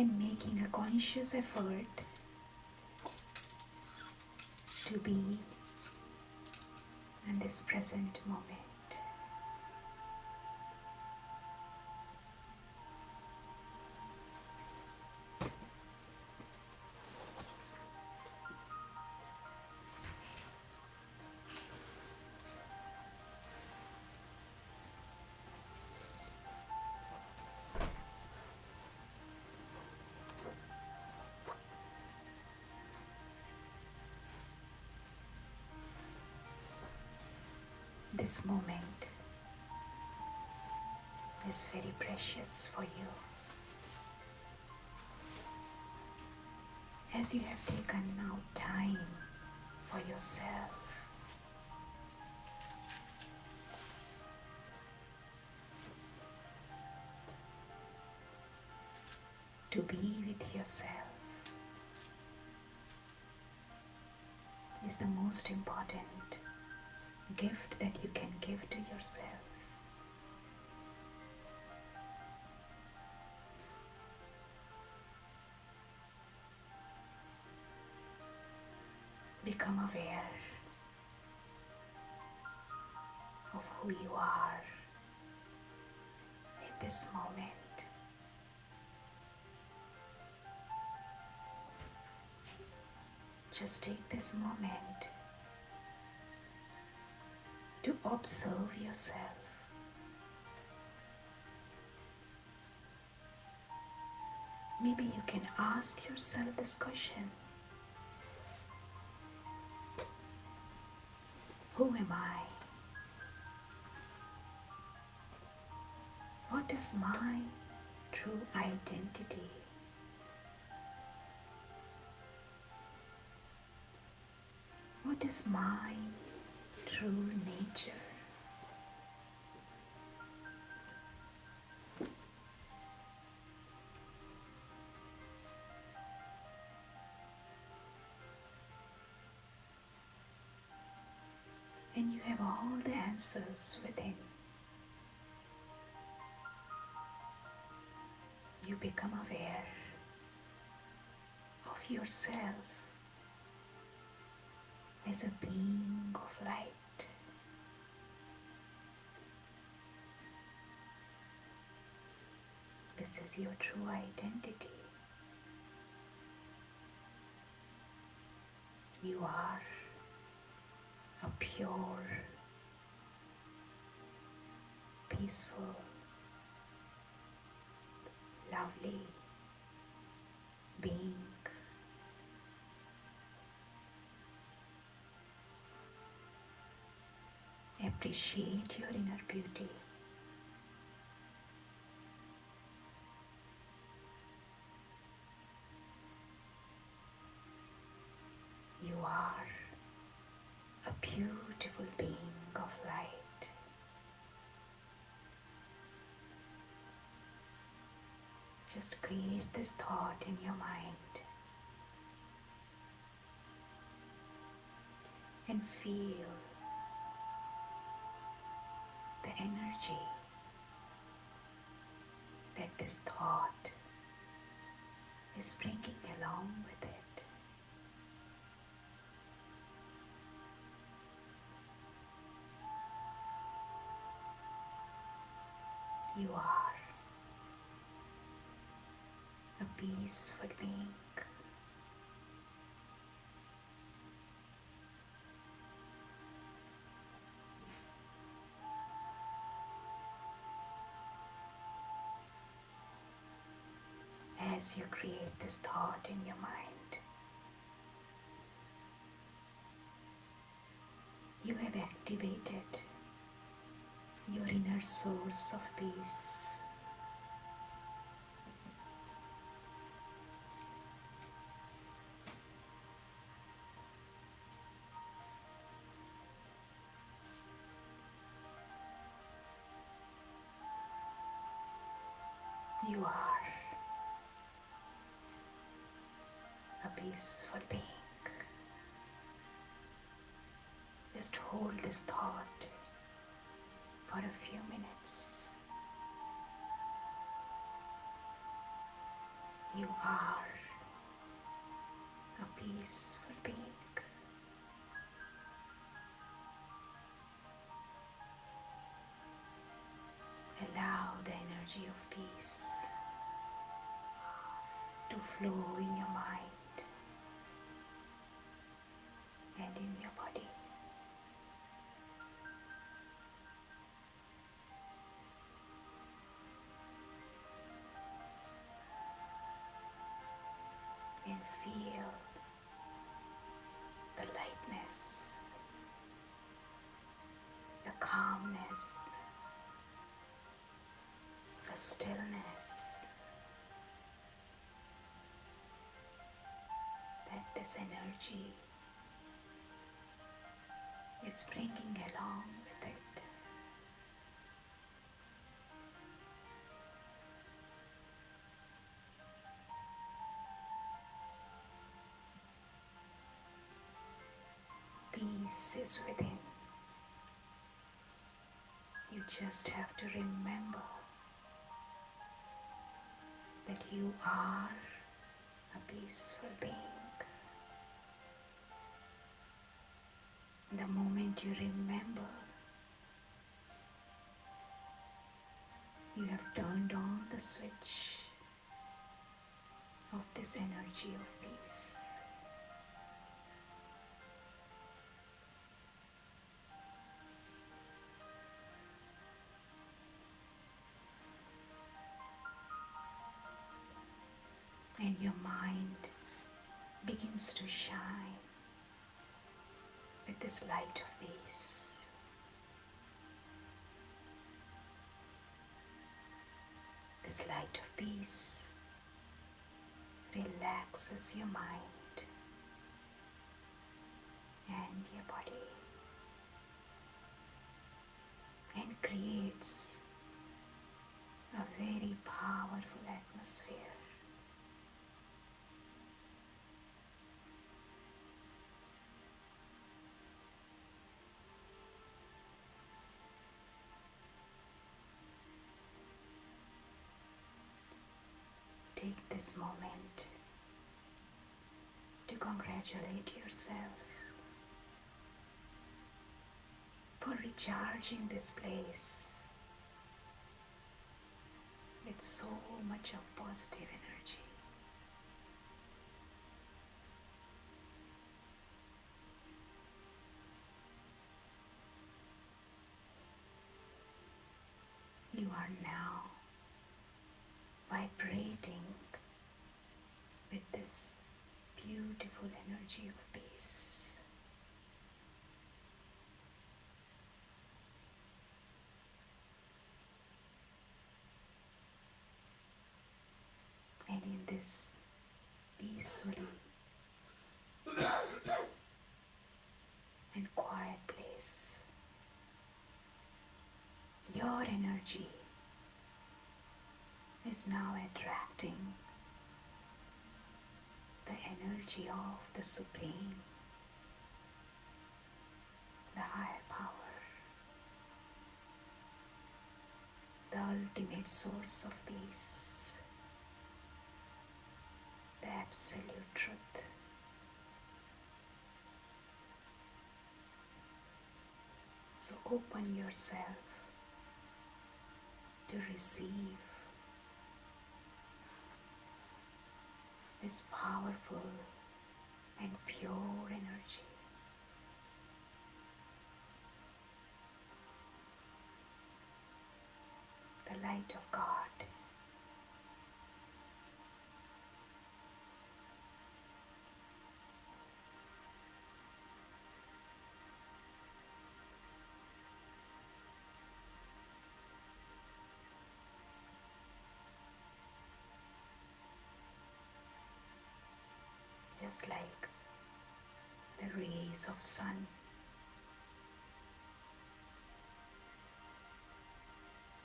and making a conscious effort to be in this present moment. This moment is very precious for you, as you have taken out time for yourself. To be with yourself is the most important gift that you can give to yourself. Become aware of who you are at this moment. Just take this moment to observe yourself. Maybe you can ask yourself this question: who am I? What is my true identity? What is my true nature? And you have all the answers within. You become aware of yourself as a being of light. This is your true identity. You are a pure, peaceful, lovely being. Appreciate your inner beauty. You are a beautiful being of light. Just create this thought in your mind and feel the energy that this thought is bringing along with it. You are a peaceful being. As you create this thought in your mind, you have activated your inner source of peace. You are a peaceful being. Just hold this thought for a few minutes. You are a peaceful being. Allow the energy of peace to flow in your mind and in your body. And feel the lightness, the calmness, the stillness that this energy is bringing along with it. Peace is within. You just have to remember that you are a peaceful being. The moment you remember, you have turned on the switch of this energy of peace. And your mind begins to shine with this light of peace. This light of peace relaxes your mind and your body and creates a very powerful atmosphere. Take this moment to congratulate yourself for recharging this place with so much of positive energy. You are now vibrating with this beautiful energy of peace. And in this peacefully and quiet place, your energy is now attracting the energy of the Supreme, the higher power, the ultimate source of peace, the absolute truth. So open yourself to receive this powerful and pure energy. The light of God. Just like the rays of sun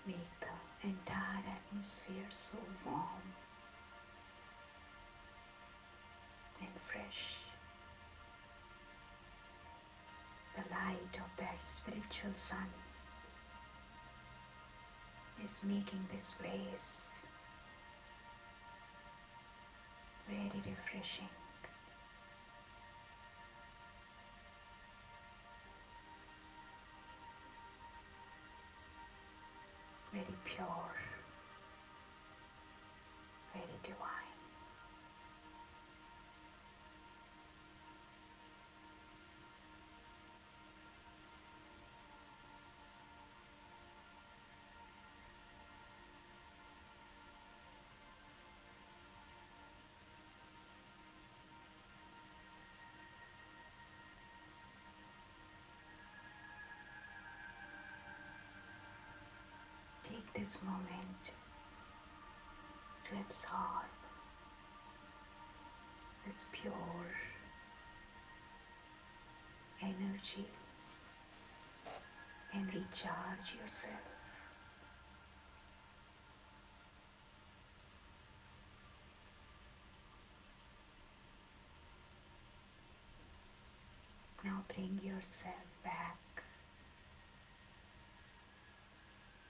make the entire atmosphere so warm and fresh. The light of that spiritual sun is making this place very refreshing. Very pure, very divine. Take this moment to absorb this pure energy and recharge yourself. Now bring yourself back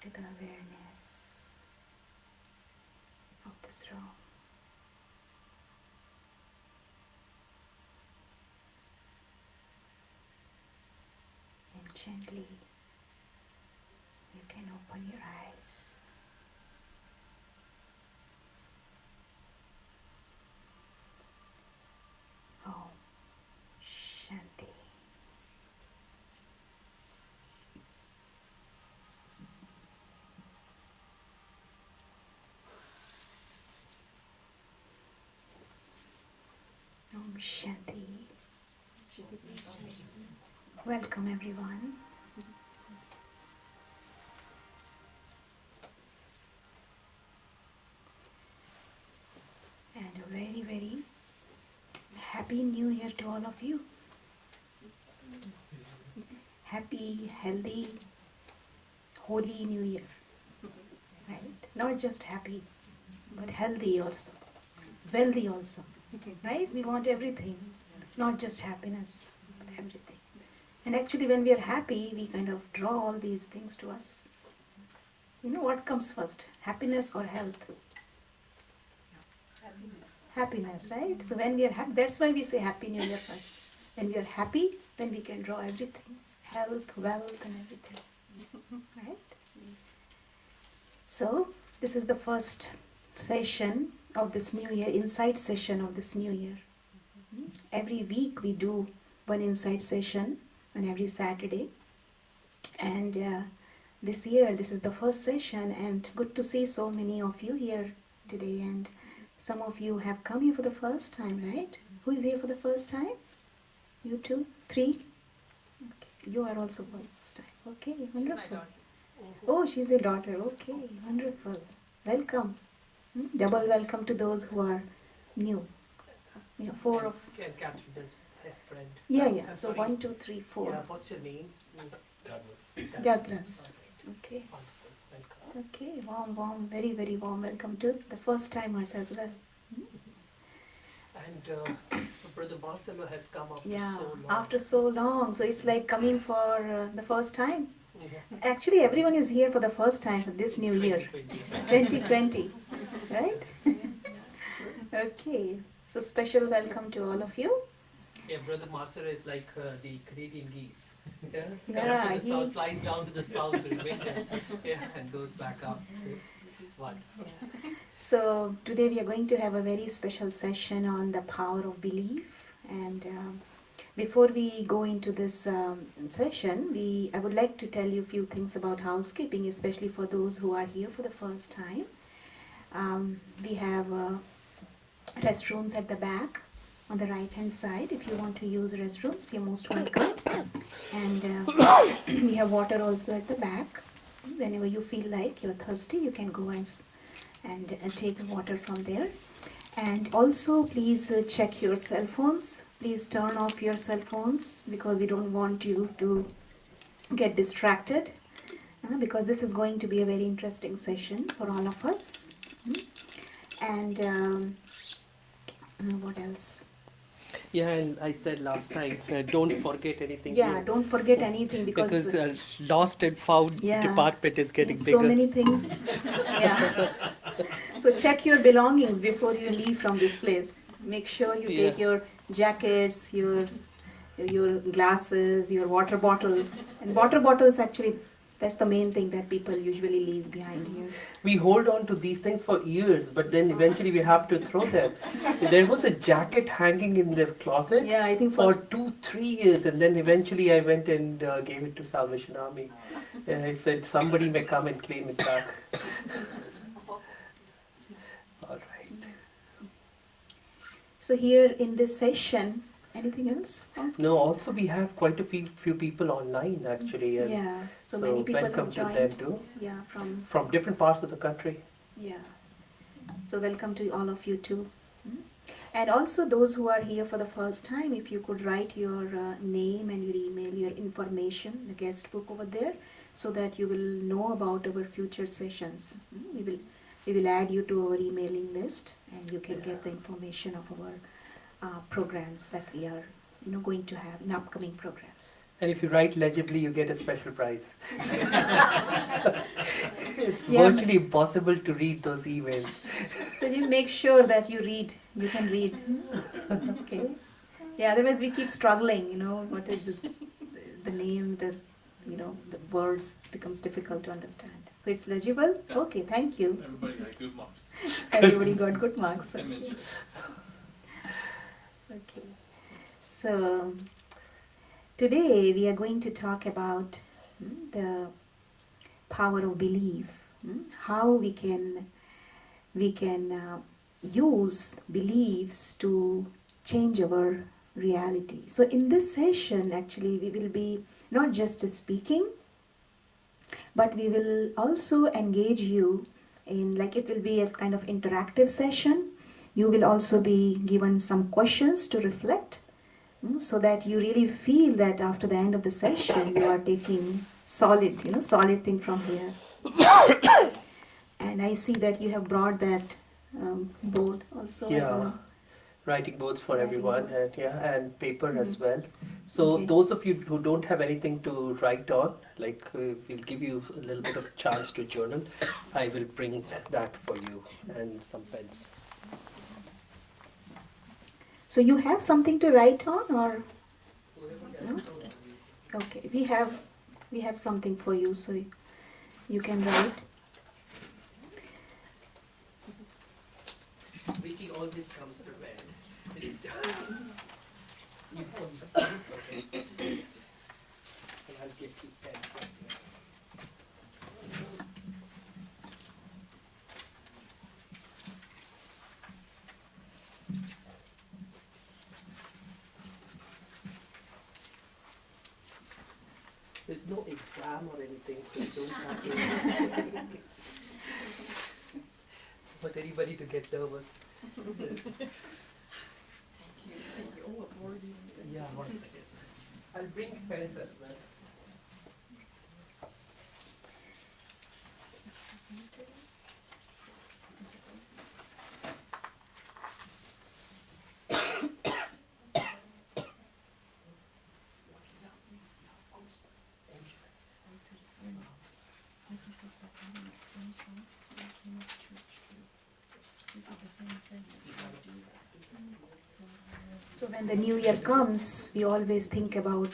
to the awareness of this room. And gently you can open your eyes. Om Shanti. Om Shanti. Welcome everyone. And a very, very happy new year to all of you. Happy, healthy, holy new year. Right? Not just happy, but healthy also. Wealthy also. Right? We want everything. Not just happiness, but everything. And actually when we are happy, we kind of draw all these things to us. You know what comes first? Happiness or health? Happiness, right? So when we are happy, that's why we say Happy New Year first. When we are happy, then we can draw everything. Health, wealth and everything. Right? So, this is the first session of this new year, insight session of this new year. Every week we do one insight session on every Saturday. And this year, this is the first session, and good to see so many of you here today. And some of you have come here for the first time, right? Who is here for the first time? You two? Three? Okay. You are also for the first time. Okay, wonderful. Oh, she's your daughter. Okay, wonderful. Welcome. Double welcome to those who are new. You know, four of... And Catherine is a friend. Yeah. So 1, 2, 3, 4. Yeah, what's your name? Douglas. Douglas. Okay. Okay. Wonderful. Welcome. Okay, warm, very, very warm welcome to the first timers as well. And Brother Marcelo has come after Yeah, so long. after so long. So it's like coming for the first time. Yeah. Actually, everyone is here for the first time for this new year, 2020, right? Okay, so special welcome to all of you. Yeah, Brother Marcelo is like the Canadian geese. Yeah, Yeah, comes to the south, he- flies down to the south during winter, yeah, and goes back up. It's wonderful. So today we are going to have a very special session on the power of belief. And before we go into this session, I would like to tell you a few things about housekeeping, especially for those who are here for the first time. We have restrooms at the back on the right hand side. If you want to use restrooms, you're most welcome. And we have water also at the back. Whenever you feel like you're thirsty, you can go and take the water from there. And also please check your cell phones. Please turn off your cell phones because we don't want you to get distracted, because this is going to be a very interesting session for all of us. And what else? Yeah, and I said last time, don't forget anything. Yeah, here. don't forget anything because Lost and found Yeah. department is getting so bigger. many things. Yeah. So check your belongings before you leave from this place. Make sure you take your jackets, your glasses, your water bottles. And water bottles actually, that's the main thing that people usually leave behind here. We hold on to these things for years, but then eventually we have to throw them. There was a jacket hanging in the closet Yeah, I think for 2-3 years, and then eventually I went and gave it to Salvation Army. And I said, somebody may come and claim it back. All right. So here in this session, anything else? No, also we have quite a few people online actually. And Yeah, so many people welcome have to them joined. too. Yeah, From different parts of the country. yeah. So welcome to all of you too. Mm. And also those who are here for the first time, if you could write your name and your email, your information, the guest book over there, so that you will know about our future sessions. We will add you to our emailing list, and you can get the information of our programs that we are going to have in upcoming programs. And if you write legibly, you get a special prize. It's Yeah. virtually impossible to read those emails. So you make sure that you read. You can read. Okay. Yeah. Otherwise, we keep struggling. What is the name? The words becomes difficult to understand. So it's legible. Yeah. Okay. Thank you. Everybody got good marks. Everybody got good marks. Image. Okay. So today we are going to talk about the power of belief. How we can use beliefs to change our reality. So in this session, actually, we will be not just speaking, but we will also engage you in, it will be a kind of interactive session. You will also be given some questions to reflect, so that you really feel that after the end of the session, you are taking solid thing from here. And I see that you have brought that board also. Yeah. Writing boards for Writing everyone, boards. and paper as well. So Okay. those of you who don't have anything to write on, we'll give you a little bit of chance to journal. I will bring that for you and some pens. So you have something to write on, or Whoever No? doesn't know, it's- okay, we have something for you, so you can write. Vicky always comes prepared. You want the pen? Okay. And I'll give you pens as well. There's no exam or anything, so you don't have to. Want anybody to get nervous. Yeah, 1 second. I'll bring pens as well. So when the new year comes, we always think about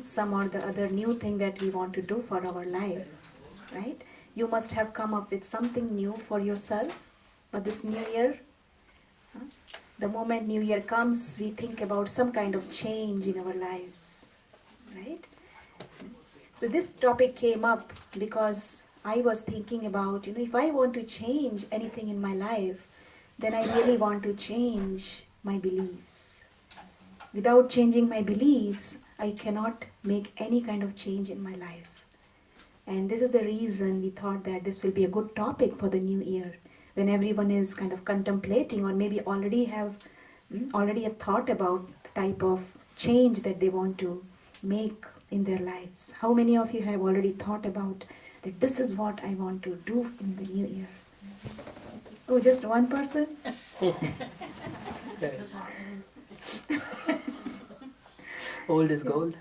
some or the other new thing that we want to do for our life, right? You must have come up with something new for yourself for this new year. The moment new year comes, we think about some kind of change in our lives, right? So this topic came up because I was thinking about, if I want to change anything in my life, then I really want to change my beliefs. Without changing my beliefs, I cannot make any kind of change in my life. And this is the reason we thought that this will be a good topic for the new year, when everyone is kind of contemplating, or maybe already have thought about the type of change that they want to make in their lives. How many of you have already thought about that this is what I want to do in the new year? Oh, just one person? Old is gold.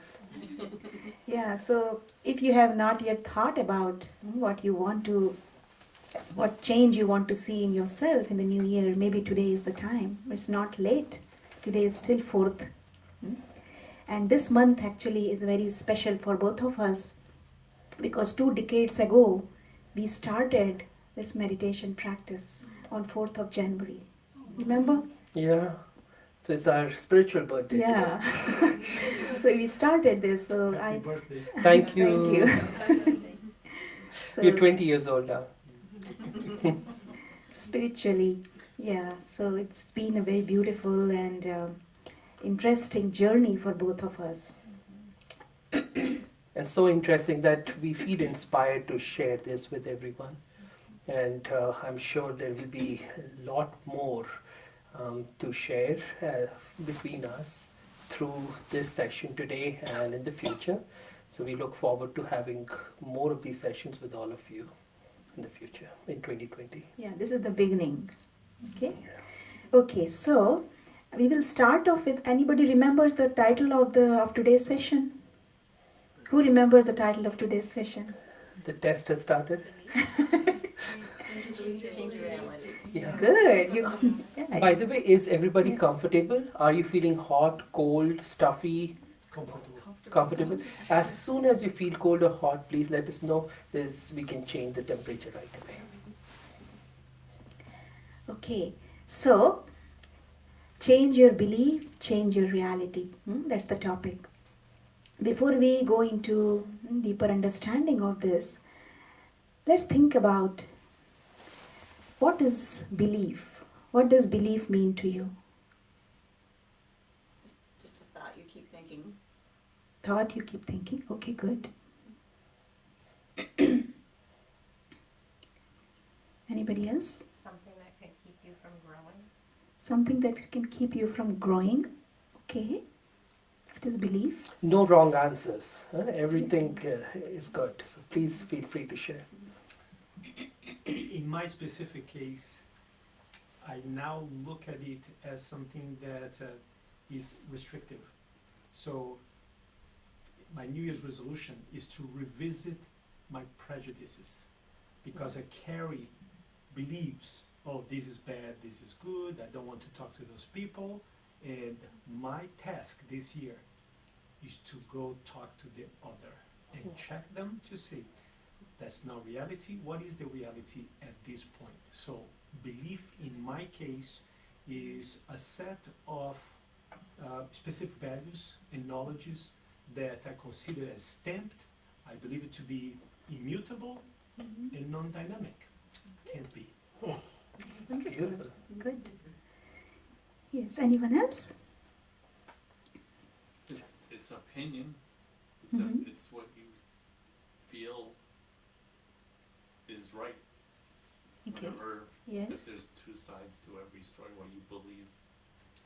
Yeah, so if you have not yet thought about what you want to what change you want to see in yourself in the new year. Maybe today is the time. It's not late. Today is still 4th. And this month actually is very special for both of us because 2 decades ago we started this meditation practice on 4th of January. Remember? Yeah. So it's our spiritual birthday. Yeah. So we started this. So Happy birthday. Thank you. Thank you. So You're 20 years old now. spiritually, yeah. So it's been a very beautiful and interesting journey for both of us. And so interesting that we feel inspired to share this with everyone. And I'm sure there will be a lot more to share between us through this session today and in the future. So we look forward to having more of these sessions with all of you in the future, in 2020. Yeah, this is the beginning. Okay. Okay. So we will start off with. Anybody remembers the title of today's session? Who remembers the title of today's session? The test has started. Change reality. Yeah. Good. You. Yeah. By the way, is everybody Yeah. comfortable? Are you feeling hot, cold, stuffy? Comfortable. Comfortable. As soon as you feel cold or hot, please let us know. We can change the temperature right away. Okay. So change your belief, change your reality. That's the topic. Before we go into deeper understanding of this, let's think about what is belief. What does belief mean to you? Just a thought you keep thinking. Thought you keep thinking. Okay, good. Anybody else? Something that can keep you from growing. Something that can keep you from growing. Okay. What is belief? No wrong answers. Everything is good. So please feel free to share. In my specific case, I now look at it as something that is restrictive. So my New Year's resolution is to revisit my prejudices because I carry beliefs, oh, this is bad, this is good, I don't want to talk to those people. And my task this year is to go talk to the other and check them to see that's not reality. What is the reality at this point? So belief in my case is a set of specific values and knowledges that I consider as stamped. I believe it to be immutable and non-dynamic. Can't be. Beautiful. Good. Yes, anyone else? It's opinion. Mhm. It's what you feel is right. Okay. Whenever if Yes. there's two sides to every story, what you believe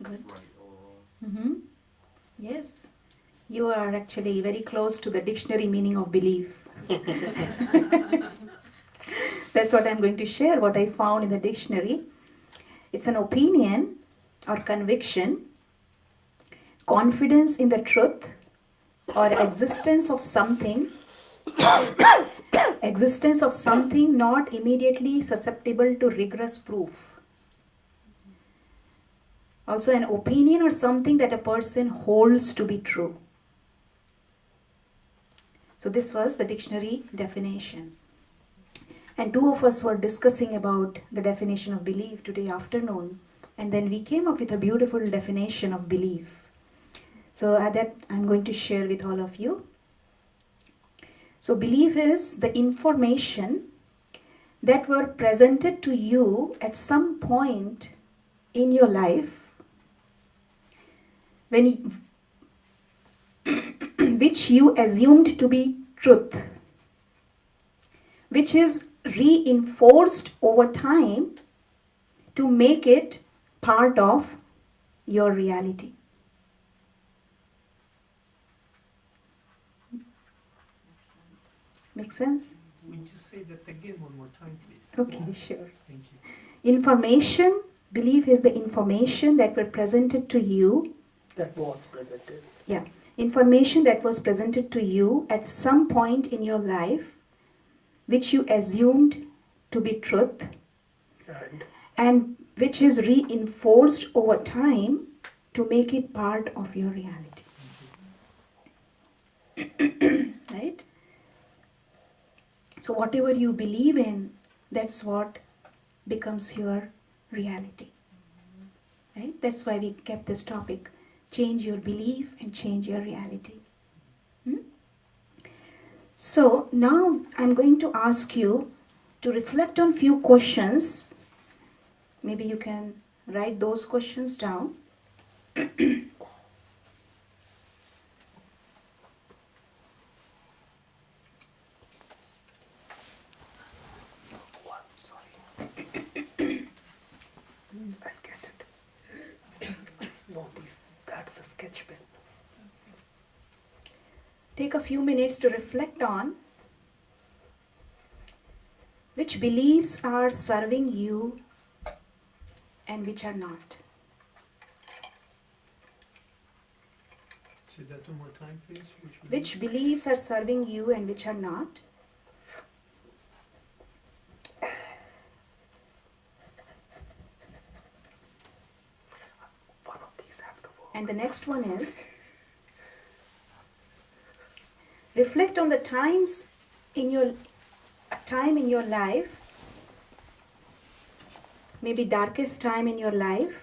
Good. is right or wrong. Mm-hmm. Yes. You are actually very close to the dictionary meaning of belief. That's what I'm going to share, what I found in the dictionary. It's an opinion or conviction, confidence in the truth or existence of something not immediately susceptible to rigorous proof. Also an opinion or something that a person holds to be true. So this was the dictionary definition. And two of us were discussing about the definition of belief today afternoon. And then we came up with a beautiful definition of belief. So that I'm going to share with all of you. So belief is the information that were presented to you at some point in your life which you assumed to be truth, which is reinforced over time to make it part of your reality. Makes sense. Make sense? Would you say that again one more time, please? Okay, sure. Thank you. Information, belief is the information that were presented to you. That was presented. Yeah. Information that was presented to you at some point in your life, which you assumed to be truth and and which is reinforced over time to make it part of your reality. Right? So whatever you believe in, that's what becomes your reality. Right? That's why we kept this topic. Change your belief and change your reality. Hmm? So now I'm going to ask you to reflect on few questions. Maybe you can write those questions down. oh, I'm sorry. I'll get it. No, that's a sketch pen. Take a few minutes to reflect on which beliefs are serving you and which are not. Say that one more time, please. Which beliefs are serving you and which are not. One of these have to work. And the next one is reflect on the times in your life, maybe darkest time in your life,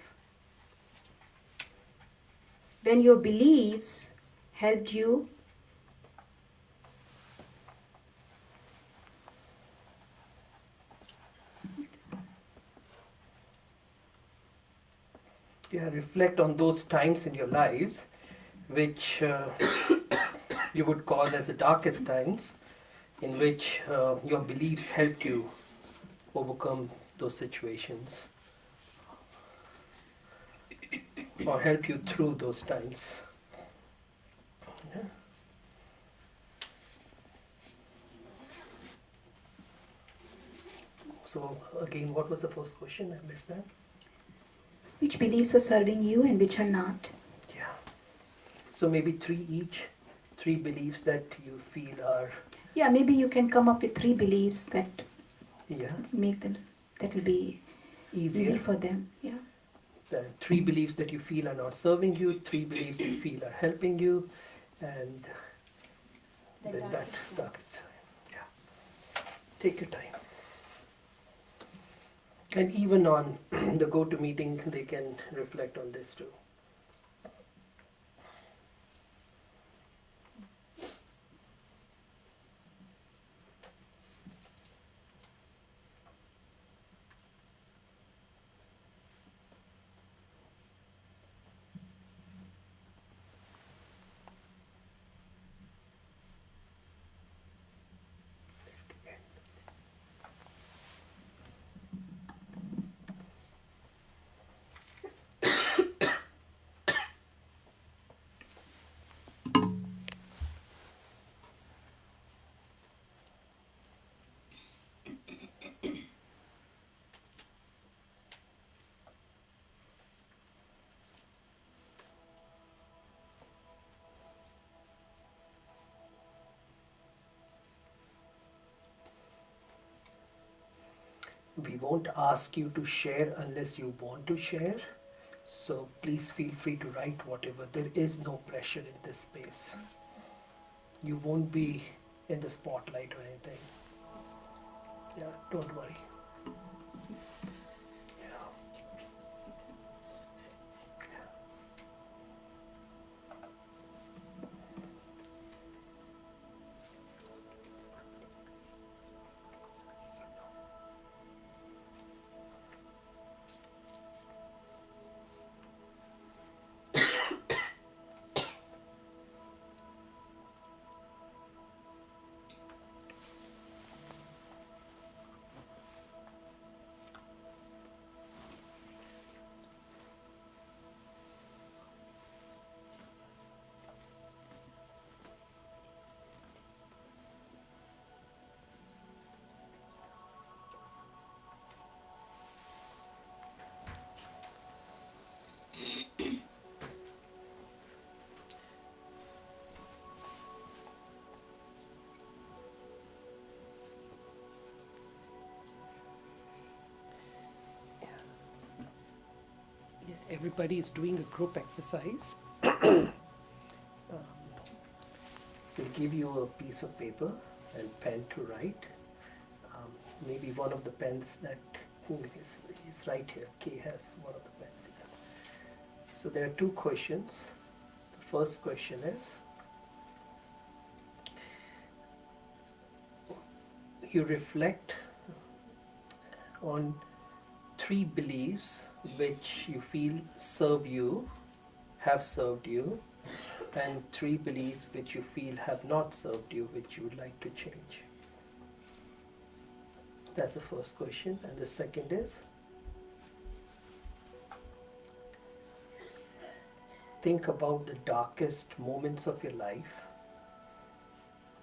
when your beliefs helped you reflect on those times in your lives which you would call as the darkest times, in which your beliefs helped you overcome those situations or help you through those times. Yeah. So again, what was the first question? I missed that. which beliefs are serving you and which are not. Yeah. So maybe three each, three beliefs that you feel are, Yeah, maybe you can come up with 3 beliefs that yeah, make them, that will be easy easier. for them. Yeah. The 3 beliefs that you feel are not serving you, 3 beliefs you feel are helping you, and then that's darkest. Yeah. Take your time. And even on the go-to meeting, they can reflect on this too. We won't ask you to share unless you want to share. So please feel free to write whatever. There is no pressure in this space. You won't be in the spotlight or anything. Yeah, don't worry. Yeah. everybody is doing a group exercise. So we'll give you a piece of paper and pen to write. Maybe one of the pens that is right here. Kay has one of the pens here. So there are two questions. The first question is, you reflect on 3 beliefs which you feel serve you, have served you, and 3 beliefs which you feel have not served you, which you would like to change. That's the first question. And the second is, think about the darkest moments of your life,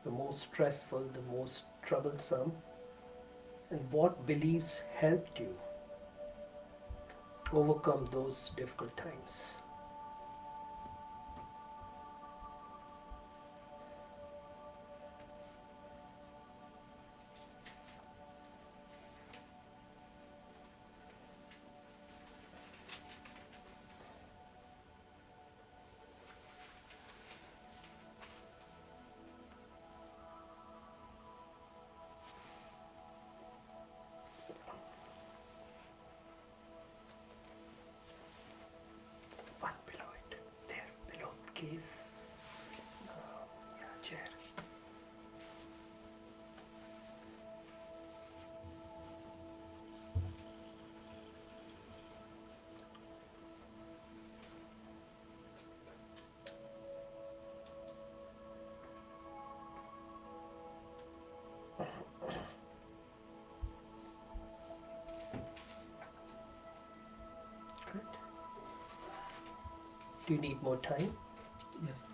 the most stressful, the most troublesome, and what beliefs helped you overcome those difficult times. One below it, there, below the case, chair. Good. Do you need more time? Yes.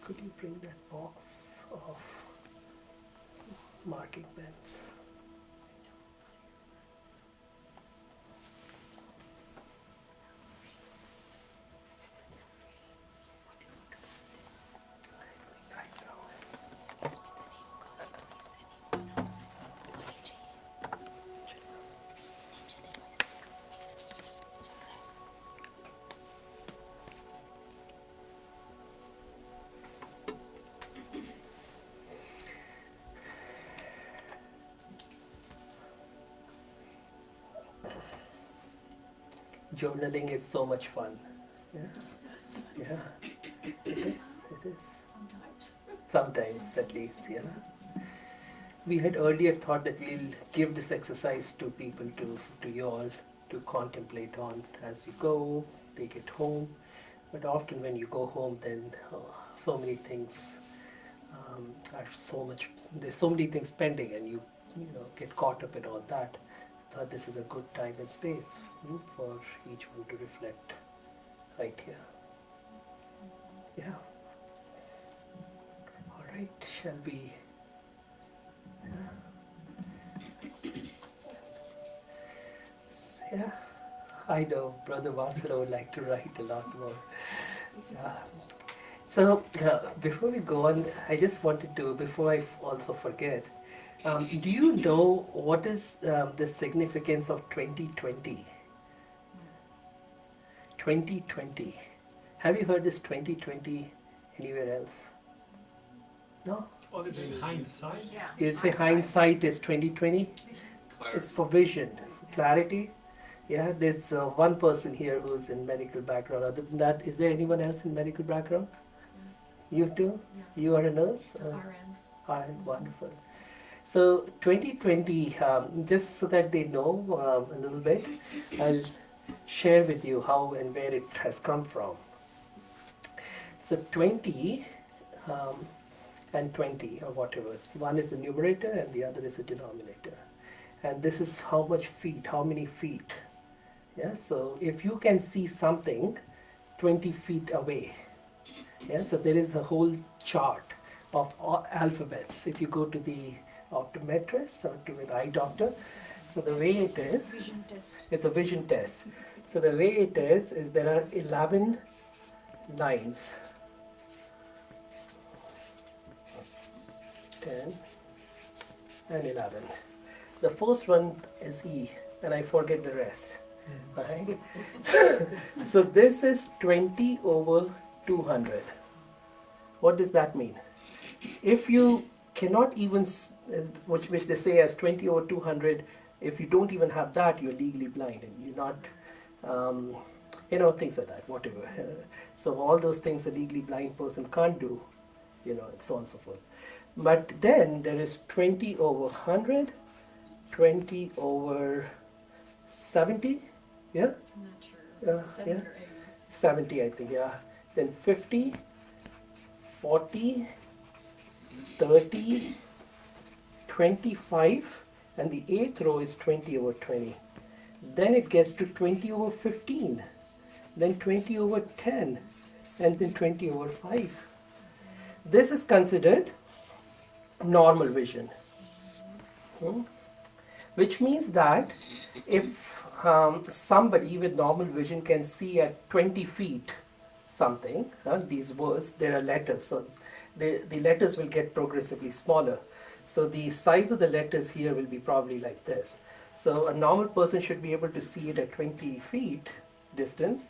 Could you bring that box of marking pens? Right now. Journaling is so much fun. Yeah, yeah, it is. It is. Sometimes, at least, yeah. We had earlier thought that we'll give this exercise to people, to you all, to contemplate on as you go, take it home. But often when you go home, then so many things are there's so many things pending, and you get caught up in all that. Thought this is a good time and space for each one to reflect right here. Yeah. All right, shall we? Yeah, I know Brother Vasula would like to write a lot more. Yeah. So before we go on, I just wanted to, before I also forget, do you know what is the significance of 2020? 2020. Have you heard this 2020 anywhere else? No? Oh, in hindsight? Yeah. You say hindsight is 2020? It's for vision, clarity. Yeah, there's one person here who's in medical background. Other than that, is there anyone else in medical background? You too? Yes. You are a nurse? RN. All right, wonderful. So 2020, just so that they know a little bit, I'll share with you how and where it has come from. So 20 and 20 or whatever, one is the numerator and the other is the denominator. And this is how much feet, how many feet. Yeah, so if you can see something 20 feet away, yeah, so there is a whole chart of all alphabets. If you go to the optometrist or to an eye doctor, so the way it is, Vision test. it's a vision test. So the way it is there are 11 lines. 10 and 11. The first one is E, and I forget the rest. Right? So this is 20 over 200. What does that mean? If you cannot even, which they say as 20 over 200, if you don't even have that, you're legally blind and you're not, things like that, whatever. So all those things a legally blind person can't do, and so on and so forth. But then there is 20 over 100, 20 over 70, yeah? I'm not sure. 70 Yeah, or 80. 70 I think, yeah. Then 50, 40, 30, 25, and the 8th row is 20 over 20. Then it gets to 20 over 15, then 20 over 10, and then 20 over 5. This is considered normal vision. Which means that if somebody with normal vision can see at 20 feet something, these words, there are letters, so the letters will get progressively smaller. So the size of the letters here will be probably like this. So a normal person should be able to see it at 20 feet distance,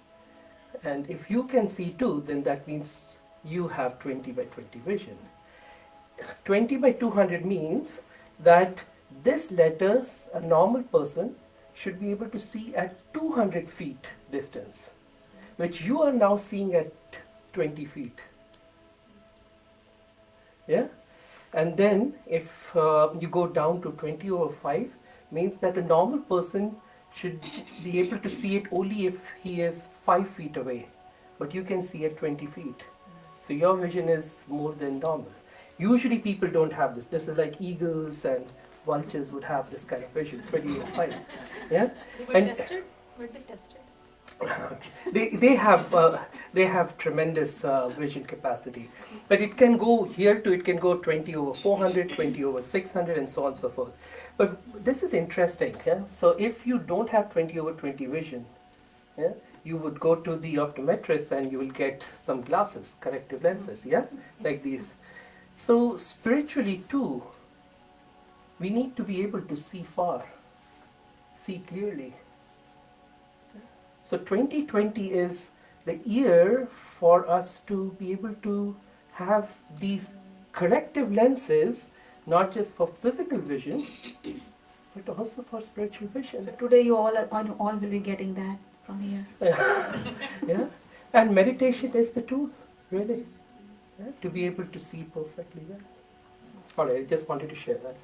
and if you can see too, then that means you have 20 by 20 vision. 20 by 200 means that this letters, a normal person should be able to see at 200 feet distance, which you are now seeing at 20 feet. Yeah? And then if you go down to 20 over 5, means that a normal person should be able to see it only if he is 5 feet away, but you can see at 20 feet. So your vision is more than normal. Usually people don't have this. This is like eagles and vultures would have this kind of vision, 20 over 5. Yeah? Were they tested? They have tremendous vision capacity, but it can go here to, it can go 20 over 400, 20 over 600, and so on and so forth. But this is interesting. Yeah? So if you don't have 20 over 20 vision, yeah, you would go to the optometrist and you will get some glasses, corrective lenses, yeah, like these. So spiritually too, we need to be able to see far, see clearly. So 2020 is the year for us to be able to have these corrective lenses, not just for physical vision, but also for spiritual vision. So today you all will be getting that from here. Yeah, and meditation is the tool, really, yeah, to be able to see perfectly well. All right, I just wanted to share that.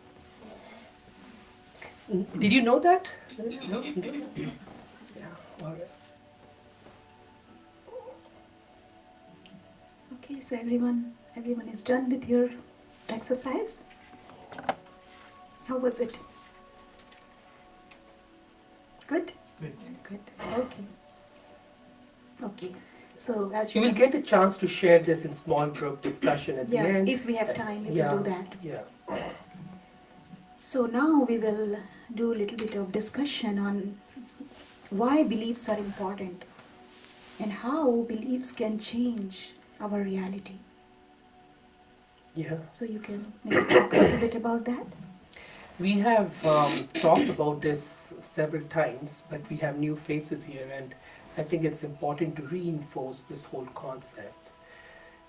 Did you know that? No? Yeah, all right. Okay, so everyone is done with your exercise? How was it? Good? Good. Good. Okay. Okay. So as You will get a chance to share this in small group discussion at the end. if we have time, we Yeah. will do that. Yeah. So now we will do a little bit of discussion on why beliefs are important and how beliefs can change our reality. Yeah. So you can maybe talk a little bit about that? We have talked about this several times, but we have new faces here, and I think it's important to reinforce this whole concept.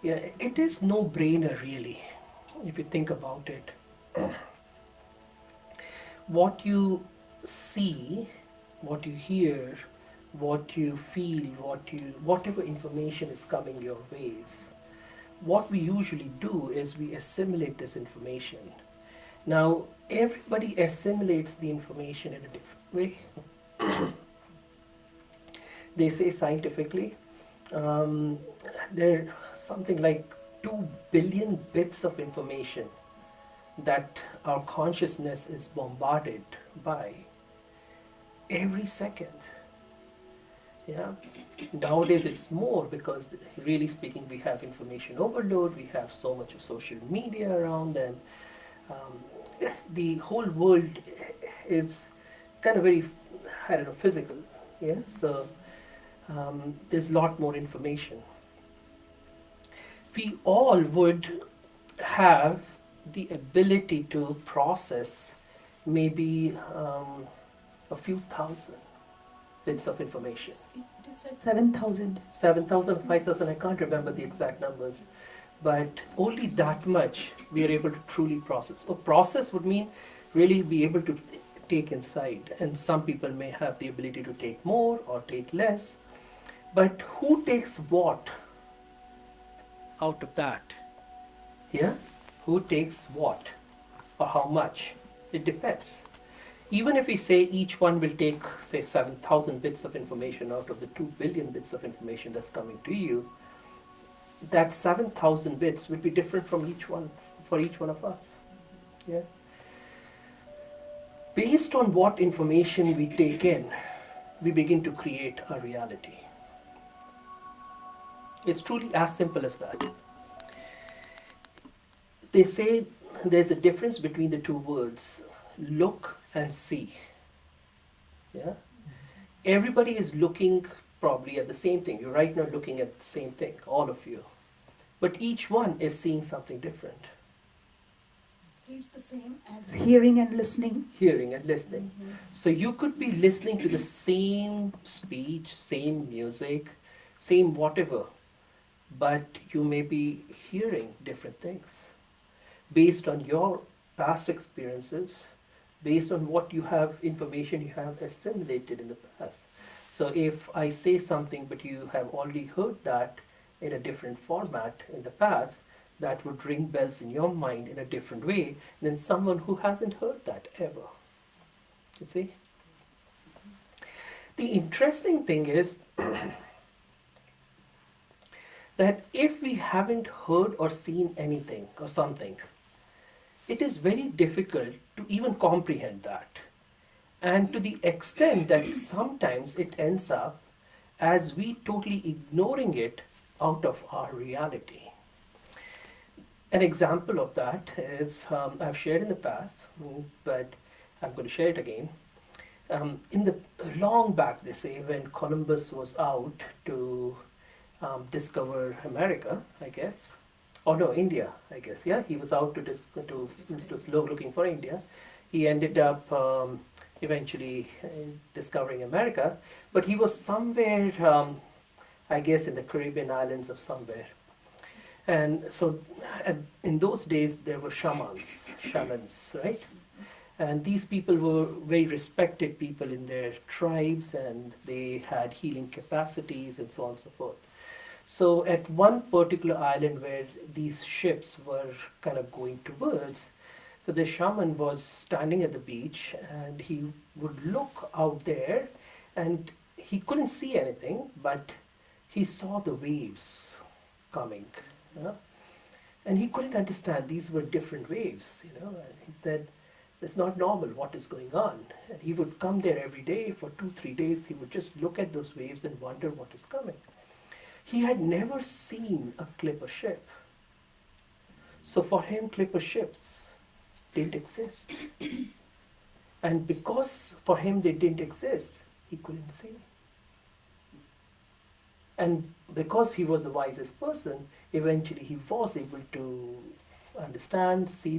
Yeah, it is no-brainer really, if you think about it. What you see, what you hear, what you feel, whatever information is coming your ways, what we usually do is we assimilate this information. Now, everybody assimilates the information in a different way. They say scientifically, there are something like 2 billion bits of information that our consciousness is bombarded by every second. Yeah. Nowadays it's more because, really speaking, we have information overload, we have so much of social media around, and the whole world is kind of very, I don't know, physical. Yeah. So there's a lot more information. We all would have the ability to process maybe a few thousand bits of information. It is said 7,000. 7,000, 5,000, I can't remember the exact numbers, but only that much we are able to truly process. So process would mean really be able to take inside, and some people may have the ability to take more or take less, but who takes what out of that? Yeah? Who takes what or how much? It depends. Even if we say each one will take, say, 7,000 bits of information out of the 2 billion bits of information that's coming to you, that 7,000 bits will be different from each one, for each one of us. Yeah. Based on what information we take in, we begin to create a reality. It's truly as simple as that. They say there's a difference between the two words, look and see. Yeah? Everybody is looking probably at the same thing. You're right now looking at the same thing, all of you. But each one is seeing something different. It's the same as hearing and listening. Hearing and listening. So you could be listening to the same speech, same music, same whatever, but you may be hearing different things based on your past experiences, based on what you have, information you have assimilated in the past. So if I say something but you have already heard that in a different format in the past, that would ring bells in your mind in a different way than someone who hasn't heard that ever. You see? The interesting thing is that if we haven't heard or seen anything or something, it is very difficult to even comprehend that. And to the extent that sometimes it ends up as we totally ignoring it out of our reality. An example of that is, I've shared in the past, but I'm going to share it again. In the long back, they say, when Columbus was out to discover America, I guess, or no, India, I guess. Yeah, he was out to looking for India. He ended up eventually discovering America, but he was somewhere, I guess, in the Caribbean islands or somewhere. And so, in those days, there were shamans, right? And these people were very respected people in their tribes, and they had healing capacities and so on and so forth. So at one particular island where these ships were kind of going towards, so the shaman was standing at the beach, and he would look out there, and he couldn't see anything, but he saw the waves coming. Yeah? And he couldn't understand, these were different waves, and he said, it's not normal what is going on. And he would come there every day for 2-3 days. He would just look at those waves and wonder what is coming. He had never seen a clipper ship. So for him, clipper ships didn't exist. And because for him they didn't exist, he couldn't see. And because he was the wisest person, eventually he was able to understand, see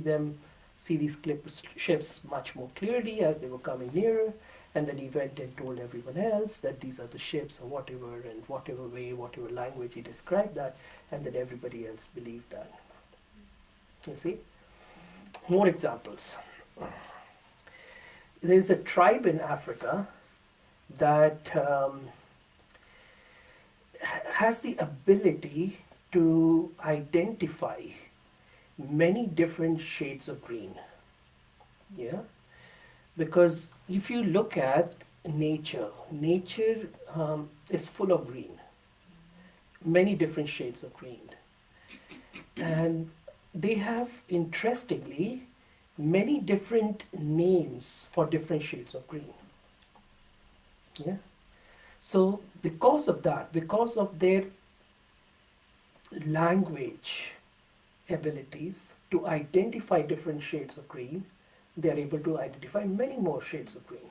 these clipper ships much more clearly as they were coming nearer. And then he went and told everyone else that these are the ships or whatever, and whatever way, whatever language he described that, and then everybody else believed that. You see? More examples. There's a tribe in Africa that has the ability to identify many different shades of green. Yeah, because if you look at nature, nature is full of green, many different shades of green, and they have, interestingly, many different names for different shades of green. Yeah. So because of that, because of their language abilities to identify different shades of green, they are able to identify many more shades of green.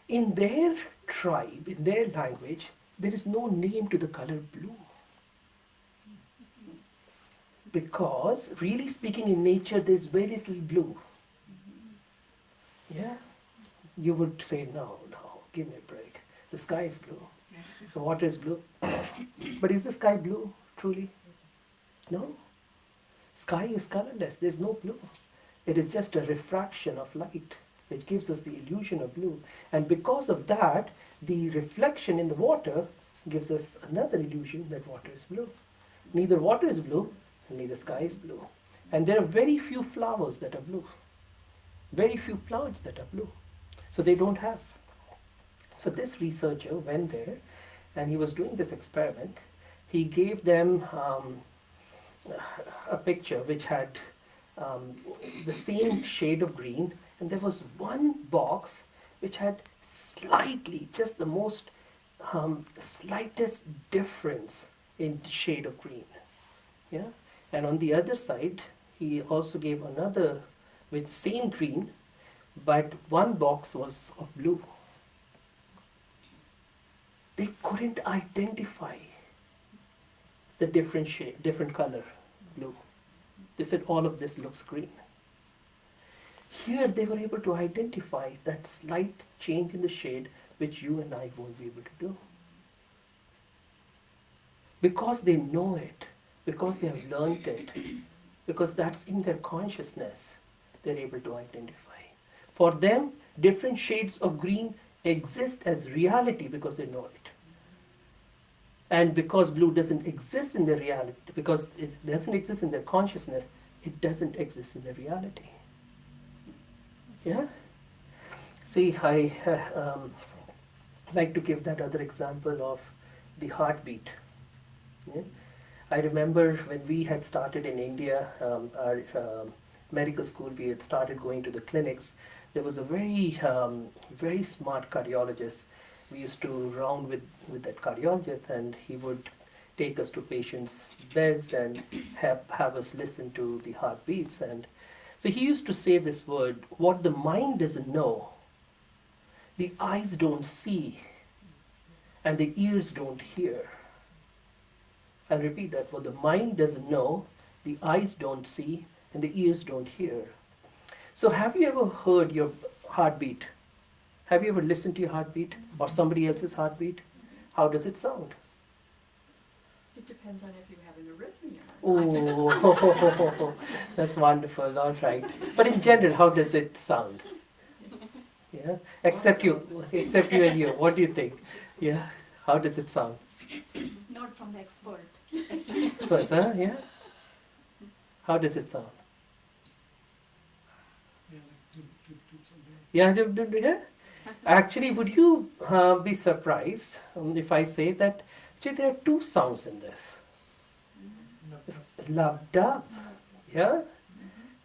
In their tribe, in their language, there is no name to the color blue. Because, really speaking, in nature, there's very little blue. Yeah? You would say, no, give me a break. The sky is blue. The water is blue. But is the sky blue, truly? No. Sky is colorless. There's no blue. It is just a refraction of light, which gives us the illusion of blue. And because of that, the reflection in the water gives us another illusion that water is blue. Neither water is blue, neither sky is blue. And there are very few flowers that are blue. Very few plants that are blue. So they don't have. So this researcher went there and he was doing this experiment. He gave them a picture which had the same shade of green, and there was one box which had slightly, just the most slightest difference in the shade of green. Yeah, and on the other side, he also gave another with same green, but one box was of blue. They couldn't identify the different shade, different color, blue. They said all of this looks green. Here they were able to identify that slight change in the shade which you and I won't be able to do. Because they know it, because they have learned it, because that's in their consciousness, they're able to identify. For them, different shades of green exist as reality because they know it. And because blue doesn't exist in their reality, because it doesn't exist in their consciousness, it doesn't exist in their reality. Yeah? See, I like to give that other example of the heartbeat. Yeah? I remember when we had started in India, our medical school, we had started going to the clinics. There was a very smart cardiologist. We used to round with that cardiologist, and he would take us to patients' beds and have us listen to the heartbeats. And so he used to say this word, what the mind doesn't know, the eyes don't see, and the ears don't hear. I'll repeat that. What the mind doesn't know, the eyes don't see, and the ears don't hear. So have you ever heard your heartbeat? Have you ever listened to your heartbeat or somebody else's heartbeat? How does it sound? It depends on if you have an arrhythmia. Oh, that's wonderful. All right. But in general, how does it sound? Yeah. Except you and you. What do you think? Yeah. How does it sound? Not from the expert. Experts, huh? Yeah. How does it sound? Yeah. Yeah. Actually, would you be surprised if I say that actually there are two sounds in this? It's lub-dub, yeah?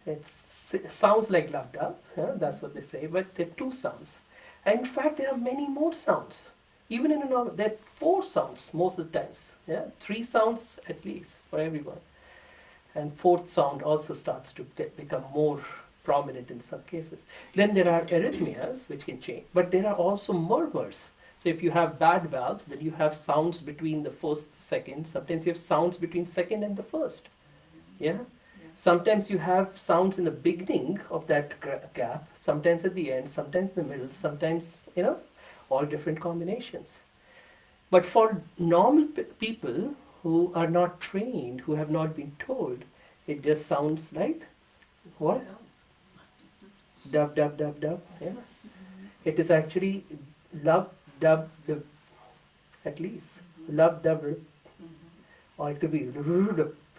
It sounds like lub-dub, yeah? That's what they say, but there are two sounds. And in fact, there are many more sounds. Even in a normal, there are 4 sounds most of the times, yeah? 3 sounds at least for everyone. And 4th sound also starts to become more prominent in some cases. Then there are arrhythmias which can change, but there are also murmurs. So if you have bad valves, then you have sounds between the first, second. Sometimes you have sounds between second and the first. Yeah. Sometimes you have sounds in the beginning of that gap. Sometimes at the end. Sometimes in the middle. Sometimes all different combinations. But for normal people who are not trained, who have not been told, it just sounds like what? Dub, dub, dub, dub. Yeah. It is actually lub, dub, dub, at least. Lub, dub, or it could be,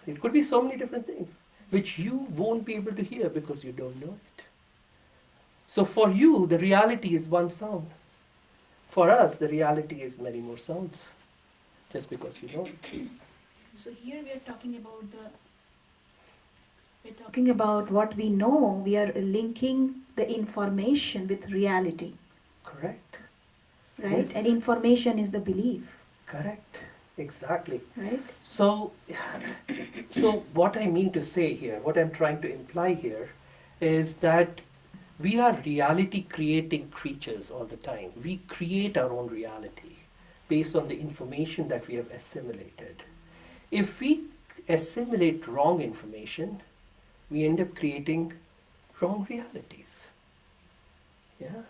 it could be so many different things which you won't be able to hear because you don't know it. So for you, the reality is one sound. For us, the reality is many more sounds, just because you know it. So here we are talking about we're talking about what we know. We are linking the information with reality, Correct. right? Yes. And information is the belief, Correct. Exactly. right? So, so what I mean to say here, what I'm trying to imply here, is that we are reality creating creatures all the time. We create our own reality based on the information that we have assimilated. If we assimilate wrong information, we end up creating wrong realities. Yeah?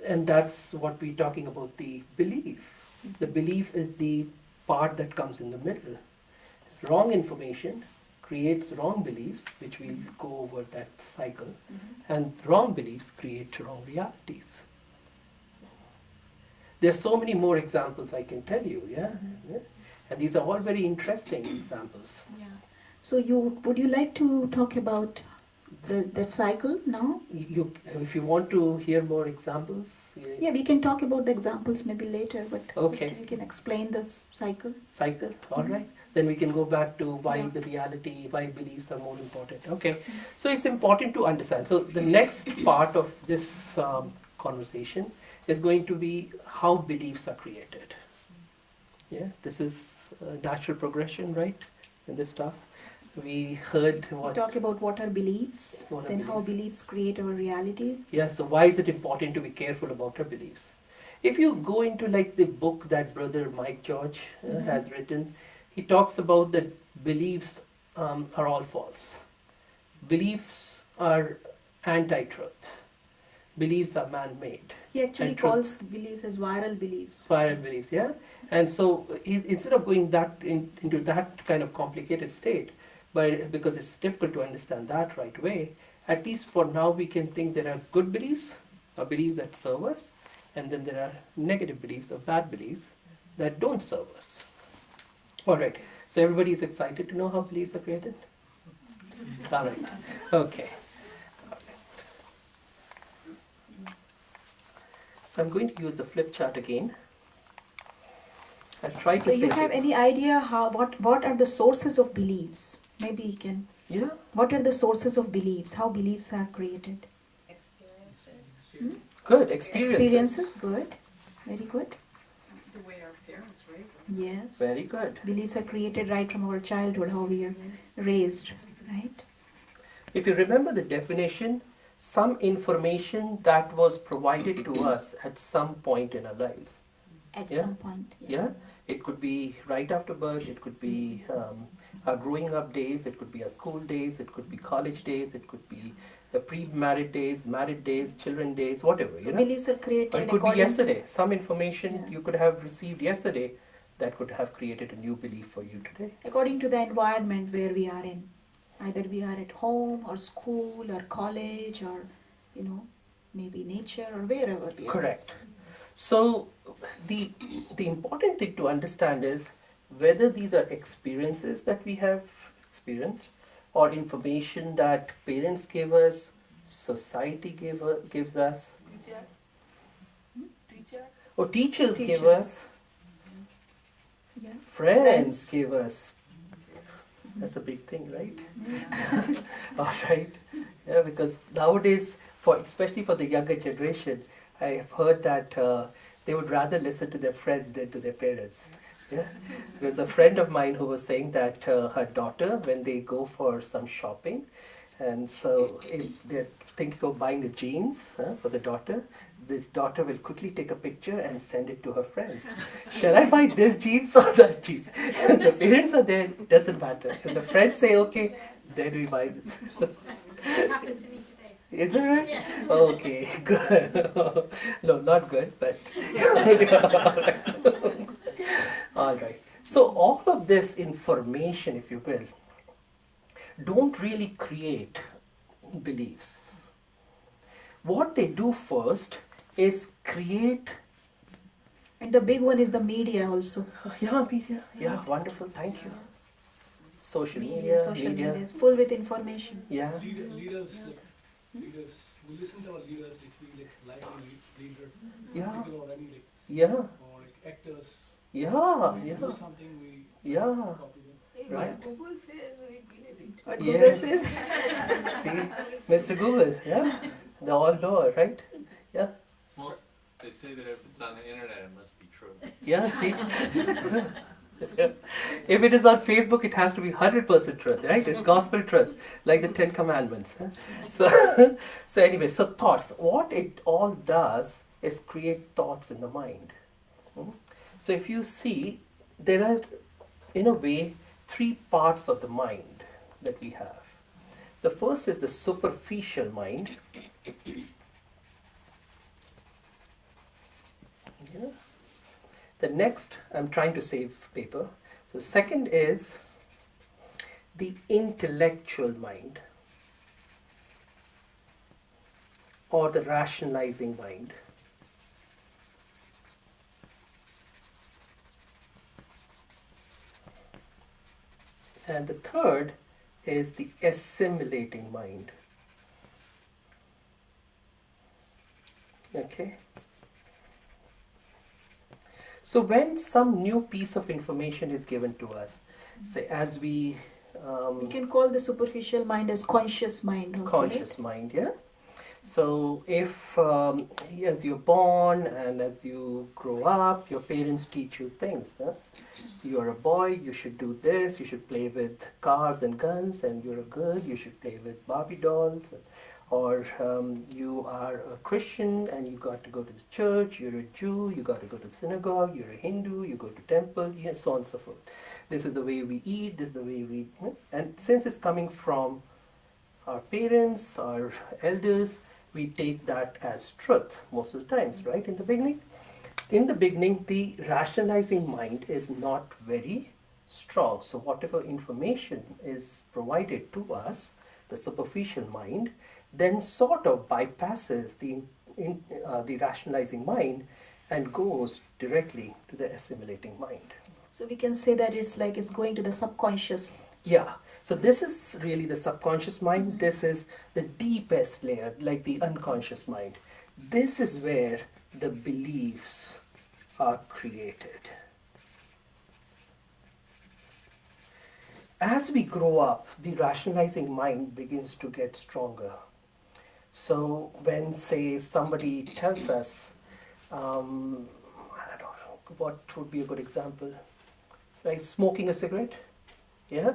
And that's what we're talking about, the belief. The belief is the part that comes in the middle. Wrong information creates wrong beliefs, which we'll go over that cycle, and wrong beliefs create wrong realities. There's so many more examples I can tell you, yeah? Yeah? And these are all very interesting examples. Yeah. So would you like to talk about the cycle now? If you want to hear more examples, Yeah, we can talk about the examples maybe later, but Okay. first we can explain this cycle. cycle, all right? Then we can go back to why Yeah. the reality, why beliefs are more important. Okay, so it's important to understand. So the next part of this conversation is going to be how beliefs are created. Yeah, this is natural progression, right? In this stuff, we heard We what. talk about what are beliefs, What are then how beliefs? beliefs create our realities. Yeah, so why is it important to be careful about our beliefs? If you go into like the book that brother Mike George has written, he talks about that beliefs are all false. Beliefs are anti-truth. Beliefs are man-made. He actually And truth. calls the beliefs as viral beliefs. Spiral beliefs, yeah? And so instead of going into that kind of complicated state, but because it's difficult to understand that right away, at least for now we can think there are good beliefs, or beliefs that serve us, and then there are negative beliefs or bad beliefs that don't serve us. All right, so everybody is excited to know how beliefs are created? All right, okay. So I'm going to use the flip chart again. I'll try So to you say have any idea what are the sources of beliefs? Maybe you can. yeah, What are the sources of beliefs? How beliefs are created? Experiences. good experiences. Experiences. Good. Very good. The way our parents raise us. Yes. Very good. Beliefs are created right from our childhood, how we are raised, right? If you remember the definition, some information that was provided to us at some point in our lives. At Yeah. some point. Yeah, it could be right after birth, it could be our growing up days, it could be our school days, it could be college days, it could be the pre-married days, married days, children days, whatever, So you know. beliefs are created Or it could be according yesterday. Some information Yeah. you could have received yesterday that could have created a new belief for you today. according to the environment where we are in. Either we are at home or school or college or, maybe nature or wherever we are. Correct. So the important thing to understand is whether these are experiences that we have experienced or information that parents give us, society gives us, or teachers give Teachers. us, Yeah. friends give us. That's a big thing, right? All right. Yeah, because nowadays, especially for the younger generation, I have heard that they would rather listen to their friends than to their parents. Yeah, there's a friend of mine who was saying that her daughter, when they go for some shopping, and so if they're thinking of buying the jeans for the daughter will quickly take a picture and send it to her friends. Shall I buy this jeans or that jeans? The parents are there, it doesn't matter. If the friends say okay, then we buy this. Happened to me today. Is that right? Yeah. Okay, good. No, not good, but all right. So all of this information, if you will, don't really create beliefs. What they do first is create And the big one is the media also. Yeah, media. Yeah, wonderful. Thank you. Social media, Social media. media is full with information. Yeah. Leaders, leaders. We listen to our leaders if we like our leader. Yeah. Particular or any Yeah. or actors. Yeah. We Yeah. do something we Yeah. copy them. Right. Google says we believe it. What Yes. Google says. See, Mr. Google, yeah, the all knower, right? Yeah, Well, they say that if it's on the internet, it must be true. yeah. See, yeah. If it is on Facebook, it has to be 100% truth, right? It's gospel truth, like the Ten Commandments. Huh? So, so anyway, so thoughts. What it all does is create thoughts in the mind. Hmm? So if you see, there are, in a way, three parts of the mind that we have. The first is the superficial mind. Yeah. The next, I'm trying to save paper. The second is the intellectual mind or the rationalizing mind. And the third is the assimilating mind. Okay. So when some new piece of information is given to us, say as we We can call the superficial mind as conscious mind also, conscious mind, yeah. So if as you're born and as you grow up, your parents teach you things. Huh? You're a boy, you should do this, you should play with cars and guns, and you're a girl, you should play with Barbie dolls. Or you are a Christian and you got to go to the church, you're a Jew, you got to go to synagogue, you're a Hindu, you go to temple, yeah, so on and so forth. This is the way we eat, this is the way we... And since it's coming from our parents, our elders, we take that as truth most of the times, right, in the beginning. In the beginning, the rationalizing mind is not very strong. So whatever information is provided to us, the superficial mind, then sort of bypasses the rationalizing mind and goes directly to the assimilating mind. So we can say that it's like it's going to the subconscious. Yeah, so this is really the subconscious mind. This is the deepest layer, like the unconscious mind. This is where the beliefs are created. As we grow up, the rationalizing mind begins to get stronger. So when, say, somebody tells us, I don't know, what would be a good example? Like smoking a cigarette, yeah?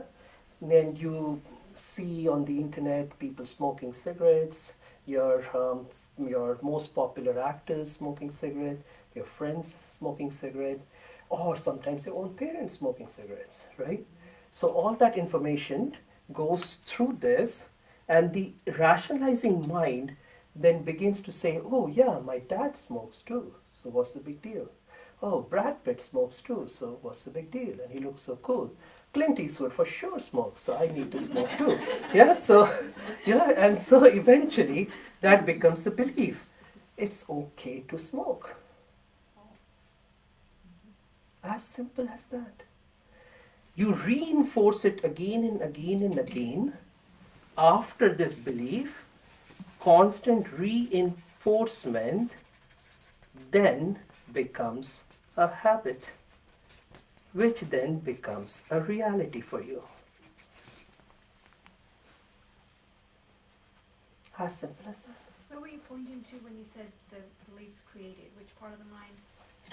And then you see on the internet people smoking cigarettes, your most popular actors smoking cigarette, your friends smoking cigarette, or sometimes your own parents smoking cigarettes, right? So all that information goes through this, and the rationalizing mind then begins to say, oh yeah, my dad smokes too, so what's the big deal? Oh, Brad Pitt smokes too, so what's the big deal? And he looks so cool. Clint Eastwood for sure smokes, so I need to smoke too. Yeah, so, yeah, and so eventually that becomes the belief. It's okay to smoke. As simple as that. You reinforce it again and again and again. After this belief, constant reinforcement then becomes a habit, which then becomes a reality for you. As simple as that. Where were you pointing to when you said the beliefs created? Which part of the mind?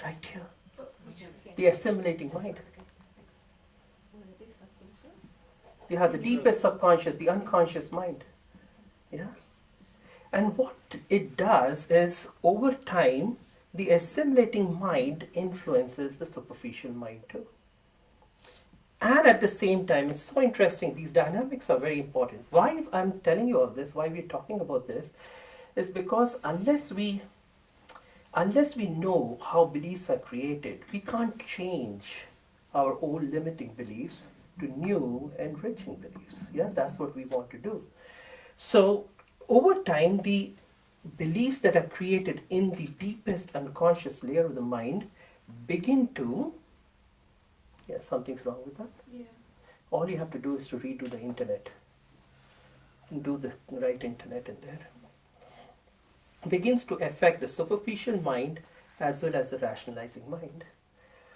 Right here. Which The assimilating mind. You have the deepest subconscious, the unconscious mind. Yeah? And what it does is, over time, the assimilating mind influences the superficial mind too. And at the same time, it's so interesting, these dynamics are very important. Why I'm telling you all this, why we're talking about this, is because unless we know how beliefs are created, we can't change our old limiting beliefs to new enriching beliefs. Yeah, that's what we want to do. So over time, the beliefs that are created in the deepest unconscious layer of the mind begin to, yeah, something's wrong with that. Yeah. All you have to do is to redo the internet. Do the right internet in there. Begins to affect the superficial mind as well as the rationalizing mind.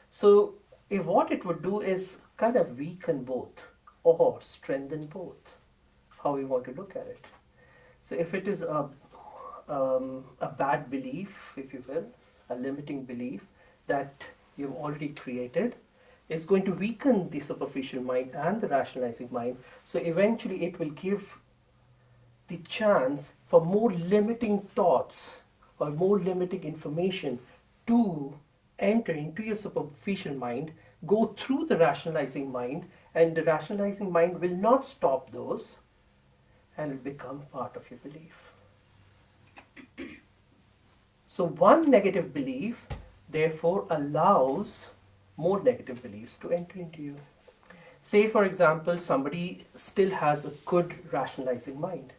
So if what it would do is kind of weaken both or strengthen both, how we want to look at it. So if it is a bad belief, if you will, a limiting belief that you've already created, is going to weaken the superficial mind and the rationalizing mind. So eventually it will give the chance for more limiting thoughts or more limiting information to enter into your superficial mind, go through the rationalizing mind, and the rationalizing mind will not stop those and will become part of your belief. So one negative belief therefore allows more negative beliefs to enter into you. Say for example, somebody still has a good rationalizing mind.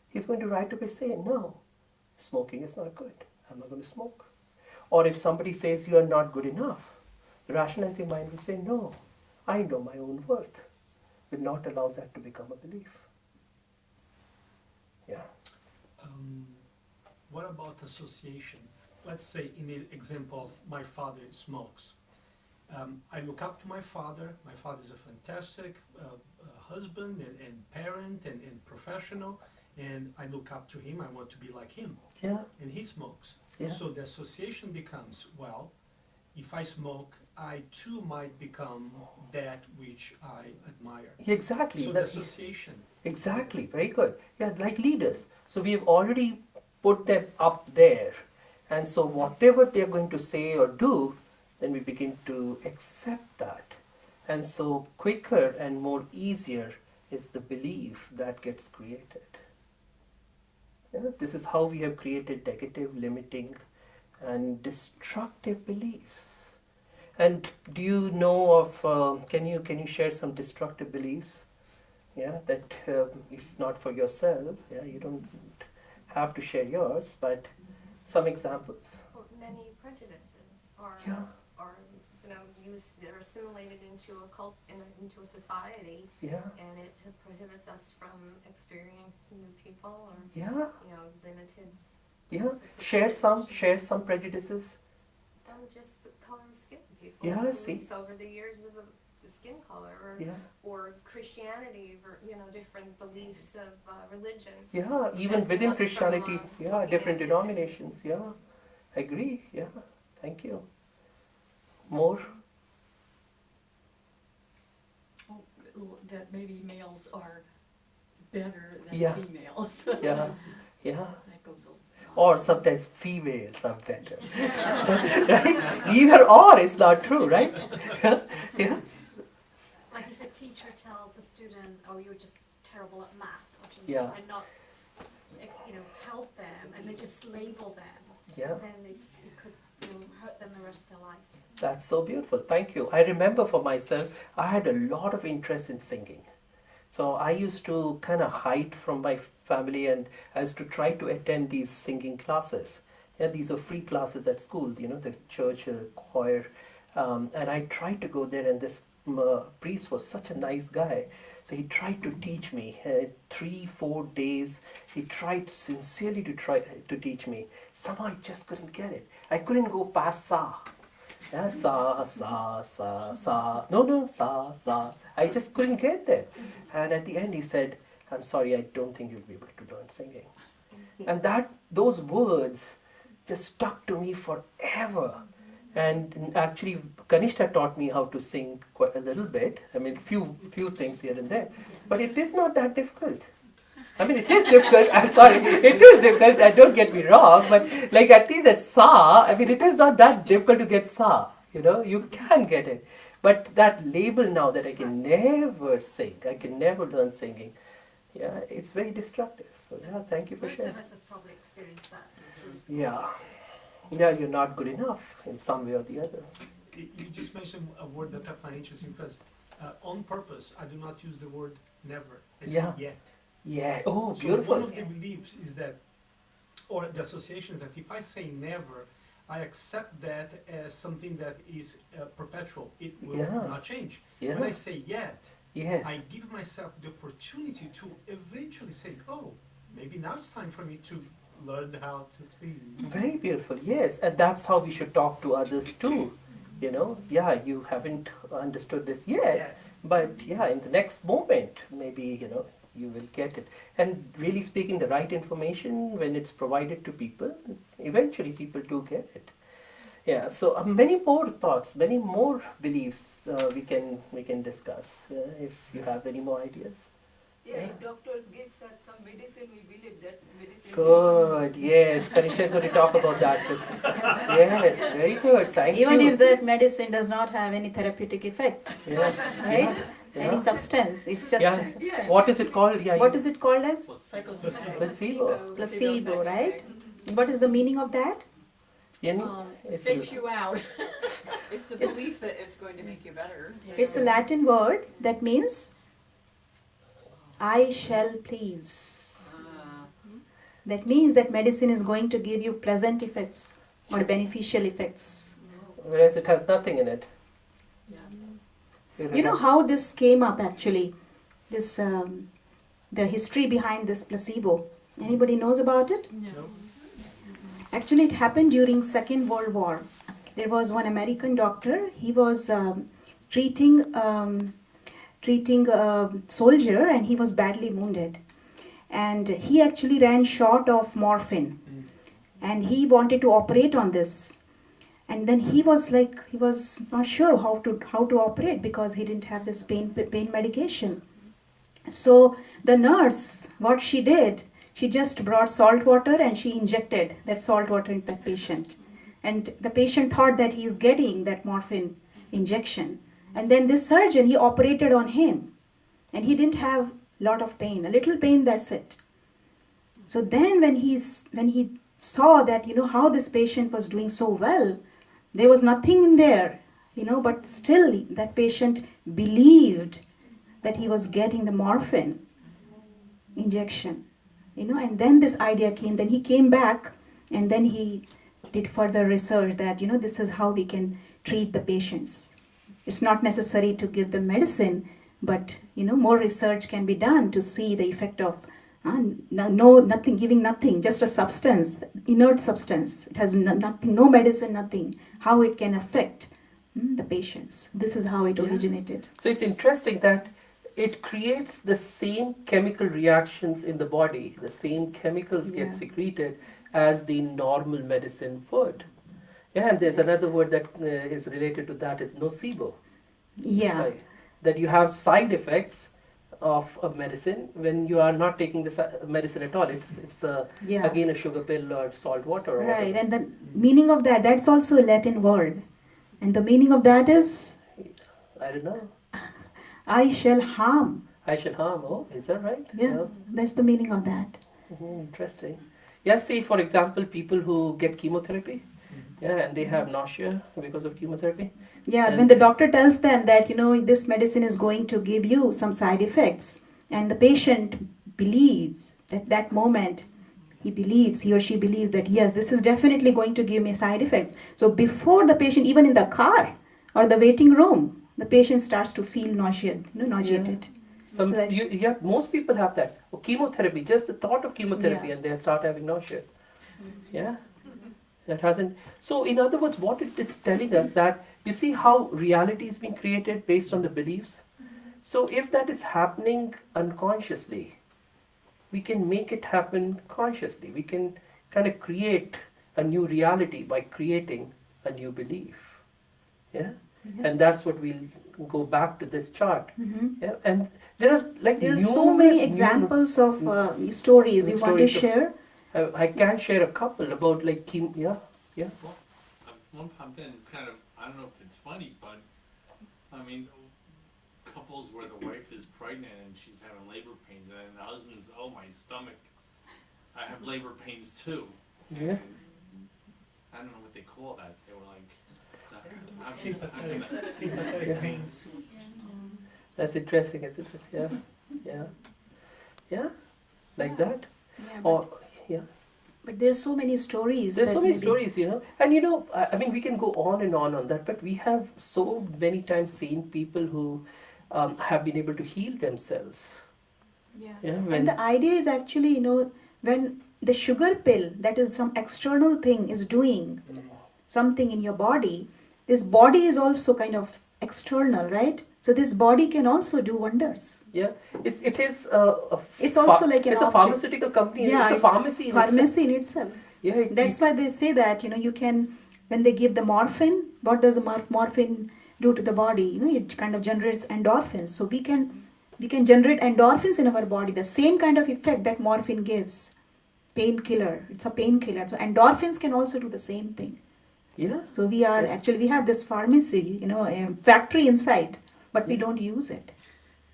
He's going to right away say, no, smoking is not good. I'm not going to smoke. Or if somebody says you are not good enough, the rationalizing mind will say, no, I know my own worth. Will not allow that to become a belief. Yeah. What about association? Let's say in the example of my father smokes. I look up to my father. My father is a fantastic husband and parent and professional. And I look up to him, I want to be like him. Yeah. And he smokes. Yeah. So the association becomes, well, if I smoke, I too might become that which I admire. Exactly. So the association. Exactly, very good. Yeah, like leaders. So we've already put them up there. And so whatever they're going to say or do, then we begin to accept that. And so quicker and more easier is the belief that gets created. Yeah, this is how we have created negative, limiting, and destructive beliefs. And do you know of? Can you share some destructive beliefs? Yeah, that if not for yourself, yeah, you don't have to share yours, but some examples. Well, many prejudices are, Yeah. are used, they're assimilated into a into a society, Yeah, and it prohibits us from experiencing new people or yeah, limited. yeah. situations. Share some prejudices. Just the color of skin, people. Yeah, see. beliefs over the years of the skin color, Yeah, or Christianity, or different beliefs of religion. yeah. Even Preventing within us from, Christianity, yeah, looking different at the denominations. Yeah, agree. Yeah, thank you. More. That maybe males are better than Yeah. females. Yeah, yeah. That goes a lot. Or sometimes females are better. Right? Either or is not true, right? Yes. Like if a teacher tells a student, "Oh, you're just terrible at math," or something, Yeah. and not, help them, and they just label them, Yeah. then it could hurt them the rest of their life. That's so beautiful. Thank you. I remember for myself, I had a lot of interest in singing. So I used to kind of hide from my family and I used to try to attend these singing classes. Yeah, these are free classes at school, the church choir. And I tried to go there, and this priest was such a nice guy. So he tried to teach me 3-4 days. He tried sincerely to teach me. Somehow I just couldn't get it. I couldn't go past sa. Yeah, sa, sa, sa, sa. No, sa, sa. I just couldn't get there. And at the end he said, "I'm sorry, I don't think you'll be able to learn singing." And those words just stuck to me forever. And actually, Kanishta taught me how to sing quite a little bit. I mean, few things here and there. But it is not that difficult. I mean, it is difficult. I'm sorry, it is difficult. Don't get me wrong. But like at least at sa, I mean, it is not that difficult to get sa. You can get it. But that label now that I can never sing, I can never learn singing. Yeah, it's very destructive. So yeah, thank you for Most sharing. of us have probably experienced that through school. Yeah, you're not good enough in some way or the other. You just mentioned a word that I find interesting because on purpose, I do not use the word never. I say Yeah. yet. Yeah. Oh, So beautiful. one of the beliefs is that, or the association is that if I say never, I accept that as something that is perpetual. It will Yeah. not change. Yeah. When I say yet, Yes. I give myself the opportunity to eventually say, oh, maybe now it's time for me to learn how to see. Very beautiful. Yes, and that's how we should talk to others too. You know, yeah, you haven't understood this yet, Yet. but yeah, in the next moment, maybe, you know, you will get it. And really speaking the right information when it's provided to people, eventually people do get it. Yeah, so many more thoughts, many more beliefs we can discuss if you have any more ideas. Yeah, if doctors give us some medicine, we believe that medicine. Good, yes. Kanisha is going to talk about that. Yes, very good. Thank Even you. if that medicine does not have any therapeutic effect, Yeah. right? Yeah. Any substance, it's just Yeah. a substance. What is it called? Yeah. What is it called as? Placebo. Placebo, right? What is the meaning of that? In, It fakes you out. It's the belief that it's going to make you better. It's a Latin word that means I shall please. That means that medicine is going to give you pleasant effects or beneficial effects. whereas it has nothing in it. Yes. You know how this came up actually? This the history behind this placebo. Anybody knows about it? No. Actually, it happened during Second World War. There was one American doctor. He was treating a soldier, and he was badly wounded. And he actually ran short of morphine, and he wanted to operate on this. And then he was not sure how to operate because he didn't have this pain medication. So the nurse, what she did, she just brought salt water and she injected that salt water into that patient. And the patient thought that he is getting that morphine injection. And then this surgeon, he operated on him. And he didn't have a lot of pain, a little pain, that's it. So then when he saw that, how this patient was doing so well, there was nothing in there, but still that patient believed that he was getting the morphine injection. And then this idea came. Then he came back and then he did further research that, this is how we can treat the patients. It's not necessary to give them medicine, but, more research can be done to see the effect of giving nothing, just a substance, inert substance. It has nothing, no medicine, nothing. How it can affect the patients. This is how it originated. So it's interesting that it creates the same chemical reactions in the body. The same chemicals get secreted as the normal medicine would. Yeah, and there's another word that is related to that is nocebo. Yeah. Right? That you have side effects of a medicine when you are not taking the medicine at all. It's again a sugar pill or salt water. Or right, whatever. and the meaning of that's also a Latin word. And the meaning of that is? I don't know. I shall harm. I shall harm. Oh, is that right? Yeah, that's the meaning of that. Interesting. Yeah, see, for example, people who get chemotherapy, and they have nausea because of chemotherapy. Yeah, and when the doctor tells them that, this medicine is going to give you some side effects, and the patient believes at that moment, he or she believes that, yes, this is definitely going to give me side effects. So before the patient, even in the car or the waiting room, the patient starts to feel nauseated. Yeah. Most people have that. Oh, chemotherapy, just the thought of chemotherapy, and they'll start having nausea. Yeah, that hasn't. So, in other words, what it is telling us that you see how reality is being created based on the beliefs. So, if that is happening unconsciously, we can make it happen consciously. We can kind of create a new reality by creating a new belief. Yeah. And that's what we'll go back to this chart. Yeah, and there are so many examples of stories you want to share. I can share a couple about Well, one thing it's kind of, I don't know if it's funny, but I mean, couples where the wife is pregnant and she's having labor pains, and the husband's, oh, my stomach, I have labor pains too. Yeah. And I don't know what they call that. They were like, sympathetic pains. That's interesting, isn't it? Yeah, like that. Yeah, Or But there are so many stories. There's that so many maybe- stories, and I mean, we can go on and on that, but we have so many times seen people who have been able to heal themselves. Yeah. Yeah, And the idea is actually, when the sugar pill, that is some external thing, is doing something in your body, this body is also kind of external, right? So this body can also do wonders. yeah, it is It's also like an it's a object. pharmaceutical company. Yeah, it's a pharmacy. In pharmacy in itself. itself. Yeah, That's why they say that, you can, when they give the morphine, what does the morphine do to the body? It kind of generates endorphins. So we can generate endorphins in our body, the same kind of effect that morphine gives. Painkiller, it's a painkiller. So endorphins can also do the same thing. yeah. So we have this pharmacy, a factory inside, but we don't use it.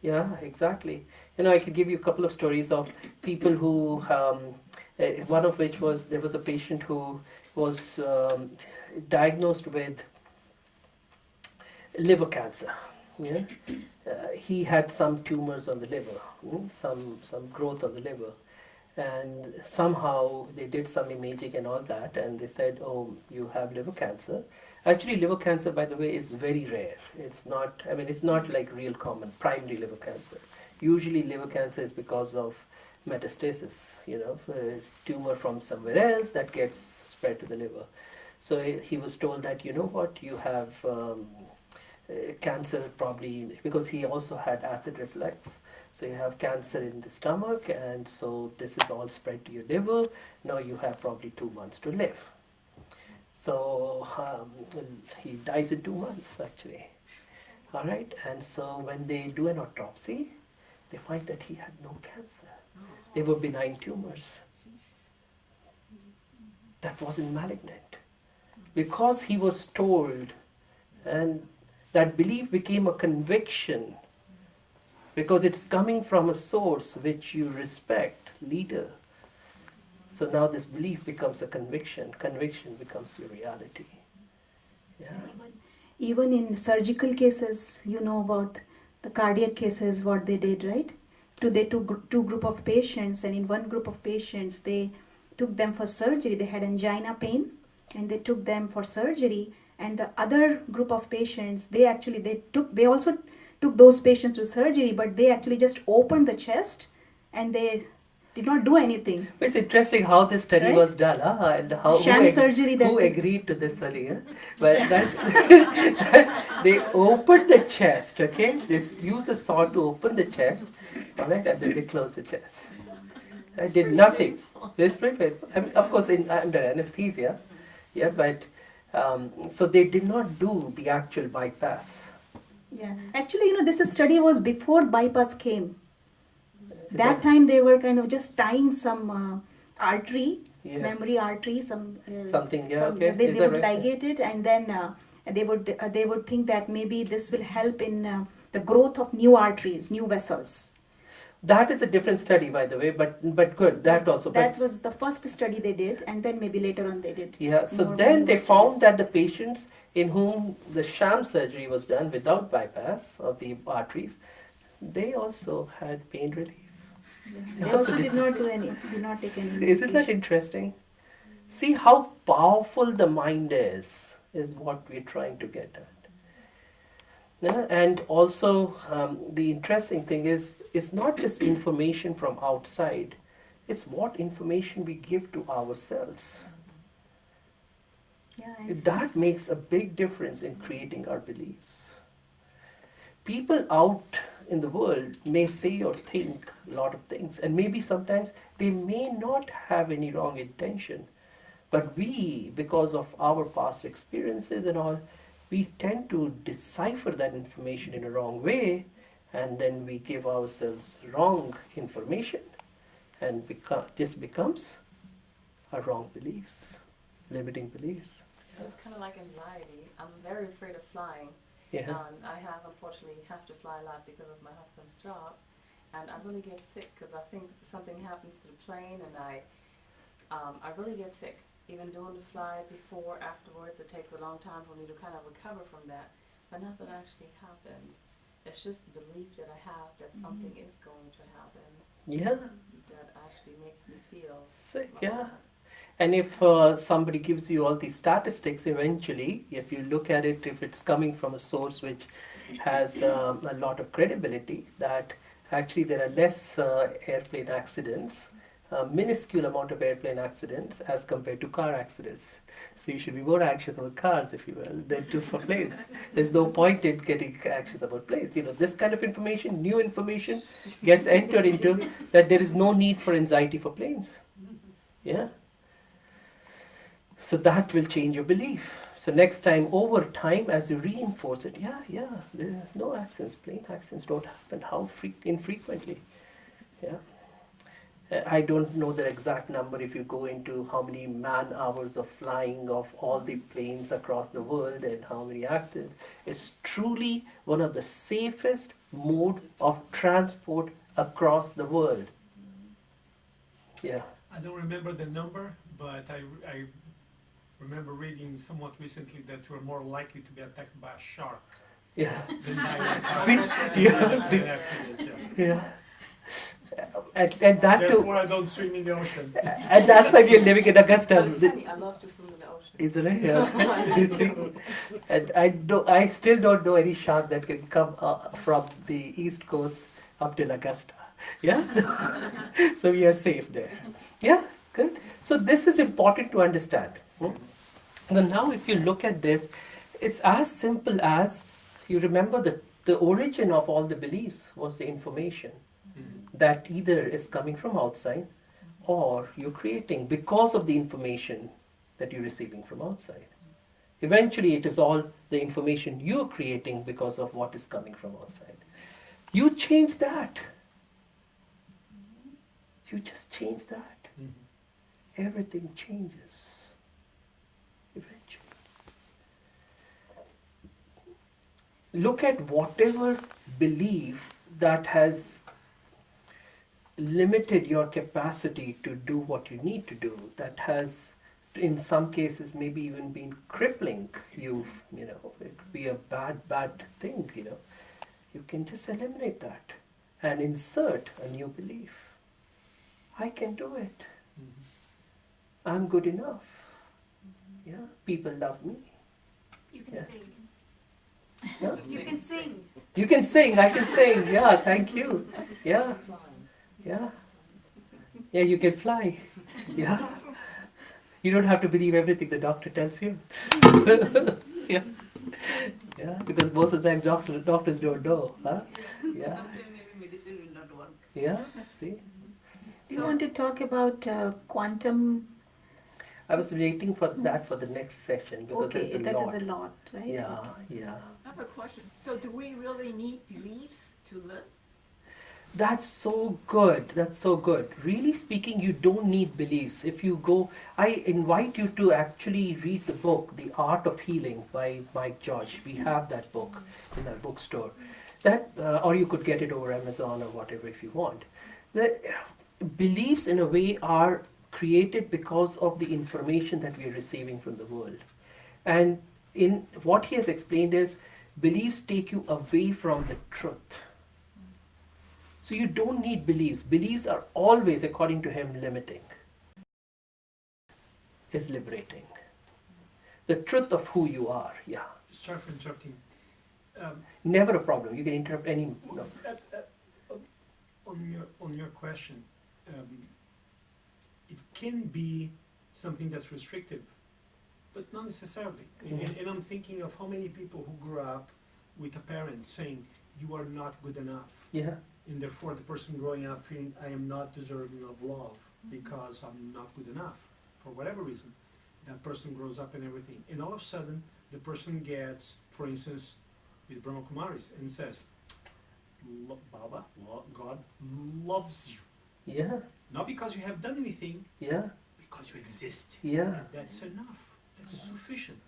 Yeah, exactly. I could give you a couple of stories of people who, one of which was there was a patient who was diagnosed with liver cancer. Yeah, he had some tumors on the liver, some growth on the liver, and somehow they did some imaging and all that, and they said, "Oh, you have liver cancer." Actually, liver cancer, by the way, is very rare. It's not. I mean, it's not like real common primary liver cancer. Usually, liver cancer is because of metastasis. A tumor from somewhere else that gets spread to the liver. So he was told that you have cancer probably because he also had acid reflux. So you have cancer in the stomach, and so this is all spread to your liver. Now you have probably 2 months to live. So he dies in 2 months actually. All right, and so when they do an autopsy, they find that he had no cancer. They were benign tumors. That wasn't malignant. Because he was told, and that belief became a conviction, because it's coming from a source which you respect, leader. So now this belief becomes a conviction. Conviction becomes your reality. Yeah. Even in surgical cases, you know about the cardiac cases, what they did, right? They took two group of patients, and in one group of patients, they took them for surgery. They had angina pain, and they took them for surgery. And the other group of patients, they also took those patients to surgery, but they actually just opened the chest, and they did not do anything. It's interesting how this study Right? was done, and how Sham surgery that who they- agreed to this earlier. But that they opened the chest, okay? They used the saw to open the chest, all right, and then they closed the chest. I did nothing. This prepared, of course, under anesthesia, yeah, but so they did not do the actual bypass. Yeah, actually, this study was before bypass came. That time they were kind of just tying some artery, Yeah. memory artery, Something, yeah, okay. They Is that would right? ligate it, and then they would think that maybe this will help in the growth of new arteries, new vessels. That is a different study, by the way, but good. That also. That but, was the first study they did, and then maybe later on they did. Yeah, so more then they studies. found that the patients in whom the sham surgery was done without bypass of the arteries, they also had pain relief. They also did not take any. Isn't that interesting? See how powerful the mind is what we're trying to get at. Yeah, and also the interesting thing is, it's not just information from outside, it's what information we give to ourselves. Yeah, and That makes a big difference in creating our beliefs. People out in the world may say or think a lot of things, and maybe sometimes they may not have any wrong intention. But we, because of our past experiences and all, we tend to decipher that information in a wrong way, and then we give ourselves wrong information, and this becomes our wrong beliefs, limiting beliefs. It's kind of like anxiety. I'm very afraid of flying. Yeah. And I unfortunately have to fly a lot because of my husband's job. And I really get sick because I think something happens to the plane, and I really get sick. Even doing the flight before, afterwards, it takes a long time for me to kind of recover from that. But nothing actually happened. It's just the belief that I have that something is going to happen Yeah. that actually makes me feel Sick, like yeah. that. And if somebody gives you all these statistics, eventually, if you look at it, if it's coming from a source which has a lot of credibility, that actually there are less airplane accidents, a minuscule amount of airplane accidents as compared to car accidents. So you should be more anxious about cars, if you will, than to for planes. There's no point in getting anxious about planes. You know, this kind of information, new information, gets entered into that there is no need for anxiety for planes. Yeah. So that will change your belief. So next time, over time, as you reinforce it, no accidents, plane accidents don't happen. How infrequently? Yeah. I don't know the exact number if you go into how many man hours of flying of all the planes across the world and how many accidents. It's truly one of the safest mode of transport across the world. Yeah. I don't remember the number, but I remember reading somewhat recently that you are more likely to be attacked by a shark Yeah. than by a car. See? Yeah. See? An accident, yeah. Yeah. And that too. Therefore, I don't swim in the ocean. And that's why we are living in Augusta. But it's funny, I love to swim in the ocean. Is it? Yeah. You see? And I still don't know any shark that can come from the east coast up till Augusta. Yeah? So we are safe there. Yeah? Good. So this is important to understand. So now if you look at this, it's as simple as, you remember the origin of all the beliefs was the information that either is coming from outside or you're creating because of the information that you're receiving from outside. Eventually it is all the information you're creating because of what is coming from outside. You change that. You just change that. Everything changes eventually. Look at whatever belief that has limited your capacity to do what you need to do, that has in some cases maybe even been crippling you, you know, it could be a bad thing, you know. You can just eliminate that and insert a new belief. I can do it. I'm good enough. Yeah, people love me. You can Yeah. sing. Yeah. You can sing. You can sing, I can sing. Yeah, thank you. Yeah, yeah. Yeah, you can fly. Yeah. You don't have to believe everything the doctor tells you. Yeah. Yeah, because most of the time doctors don't know. Huh? Yeah. Maybe medicine will not work. Yeah, see? Do you want to talk about quantum? I was waiting for that for the next session because Okay, there's a that lot. is a lot, right? Yeah, yeah. I have a question. So do we really need beliefs to live? That's so good. That's so good. Really speaking, you don't need beliefs. If you go, I invite you to actually read the book, The Art of Healing by Mike George. We have that book in our bookstore. That, or you could get it over Amazon or whatever if you want. The beliefs in a way are created because of the information that we are receiving from the world. And in what he has explained is, beliefs take you away from the truth. So you don't need beliefs. Beliefs are always, according to him, limiting. Is liberating. The truth of who you are, yeah. Sorry for interrupting. Never a problem. You can interrupt any. No. On your question, it can be something that's restrictive, but not necessarily. And I'm thinking of how many people who grew up with a parent saying, "You are not good enough." Yeah. And therefore the person growing up feeling, I am not deserving of love because I'm not good enough. For whatever reason, that person grows up and everything. And all of a sudden, the person gets, for instance, with Brahma Kumaris and says, Baba, God loves you. Yeah. Not because you have done anything, Yeah. because you exist. Yeah. And that's enough. That's sufficient.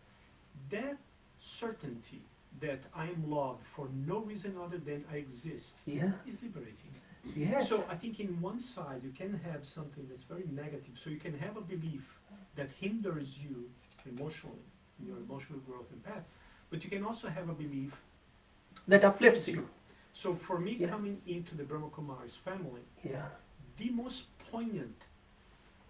That certainty that I am loved for no reason other than I exist Yeah. is liberating. Yes. So I think in one side you can have something that's very negative. So you can have a belief that hinders you emotionally, in your emotional growth and path. But you can also have a belief that uplifts you. So for me, Yeah. coming into the Brahma Kumaris family, Yeah. the most poignant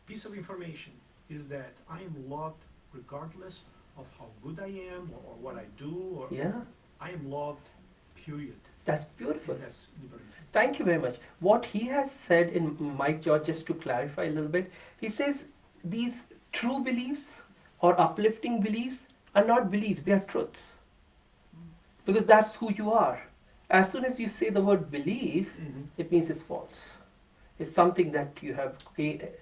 piece of information is that I am loved regardless of how good I am or what I do, or Yeah, I am loved, period. that's beautiful. That's liberating. Thank you very much. What he has said in Mike George, just to clarify a little bit, he says these true beliefs or uplifting beliefs are not beliefs, they are truths. Because that's who you are. As soon as you say the word belief, it means it's false. It's something that you have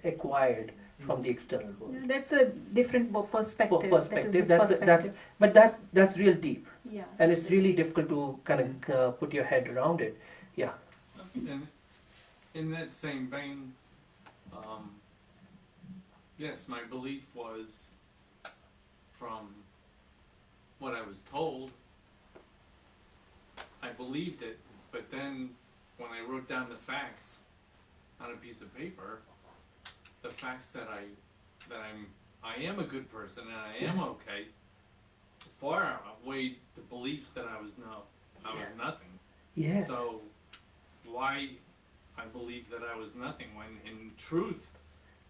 acquired from the external world. That's a different perspective. Perspective. That is That's his perspective. but that's real deep, Yeah. and it's really difficult to kind of put your head around it. Yeah. And in that same vein, yes, my belief was from what I was told. I believed it, but then when I wrote down the facts on a piece of paper, the facts that I am a good person and I am okay, far outweighed the beliefs that I was nothing. Yes. So why I believed that I was nothing when in truth,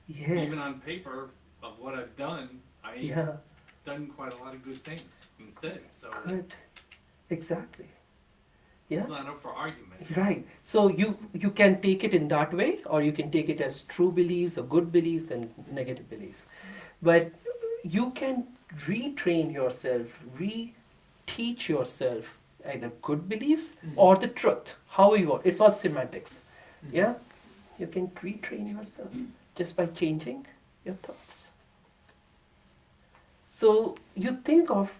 Yes. even on paper of what I've done, I've Yeah. done quite a lot of good things instead. So Good. Exactly. Yeah. it's not up for argument. Right. So you can take it in that way, or you can take it as true beliefs, or good beliefs, and negative beliefs. But you can retrain yourself, re-teach yourself either good beliefs or the truth. How you want. It's all semantics. Yeah. You can retrain yourself just by changing your thoughts. So you think of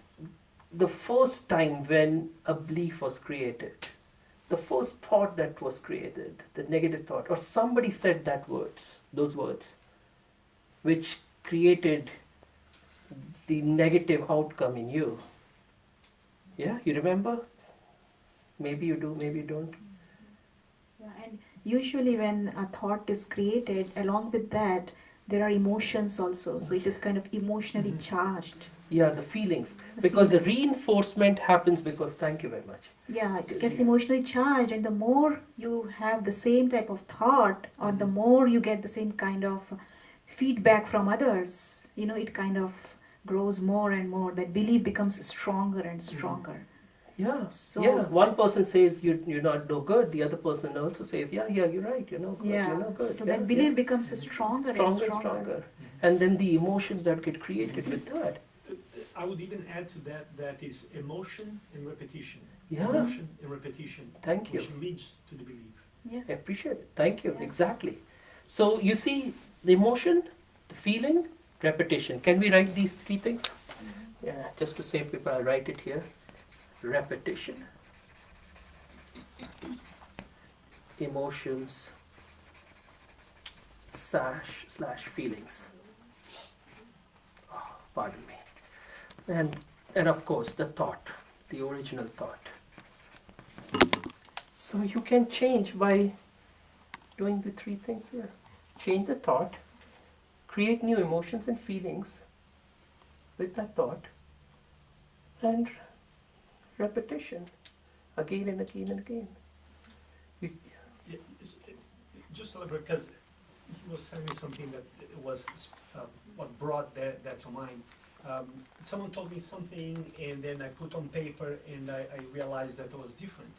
the first time when a belief was created, the first thought that was created, the negative thought, or somebody said those words, which created the negative outcome in you. Yeah, you remember? Maybe you do, maybe you don't. Yeah, and usually when a thought is created, along with that, there are emotions also. So it is kind of emotionally charged. Yeah, the feelings. Because the feelings. reinforcement happens because, thank you very much. Yeah, it gets emotionally charged, and the more you have the same type of thought, or the more you get the same kind of feedback from others, it kind of grows more and more. That belief becomes stronger and stronger. Yeah. So- yeah. One person says you're not no good. The other person also says, yeah, you're right. You're no good. Yeah. You're no good. So yeah, that belief becomes stronger, and stronger, stronger. stronger. And then the emotions that get created with that. I would even add to that is emotion and repetition. Yeah. Emotion and repetition, Thank you. which leads to the belief. Yeah. I appreciate it. Thank you. Yeah. Exactly. So you see the emotion, the feeling, repetition. Can we write these three things? Yeah, just to save paper, I'll write it here. Repetition, emotions, / feelings. Oh, pardon me. And of course the thought, the original thought. So you can change by doing the three things here. Change the thought, create new emotions and feelings with that thought, and repetition again and again and again. Yeah, just a little bit, because he was telling me something that was what brought that to mind. Someone told me something, and then I put on paper, and I realized that it was different.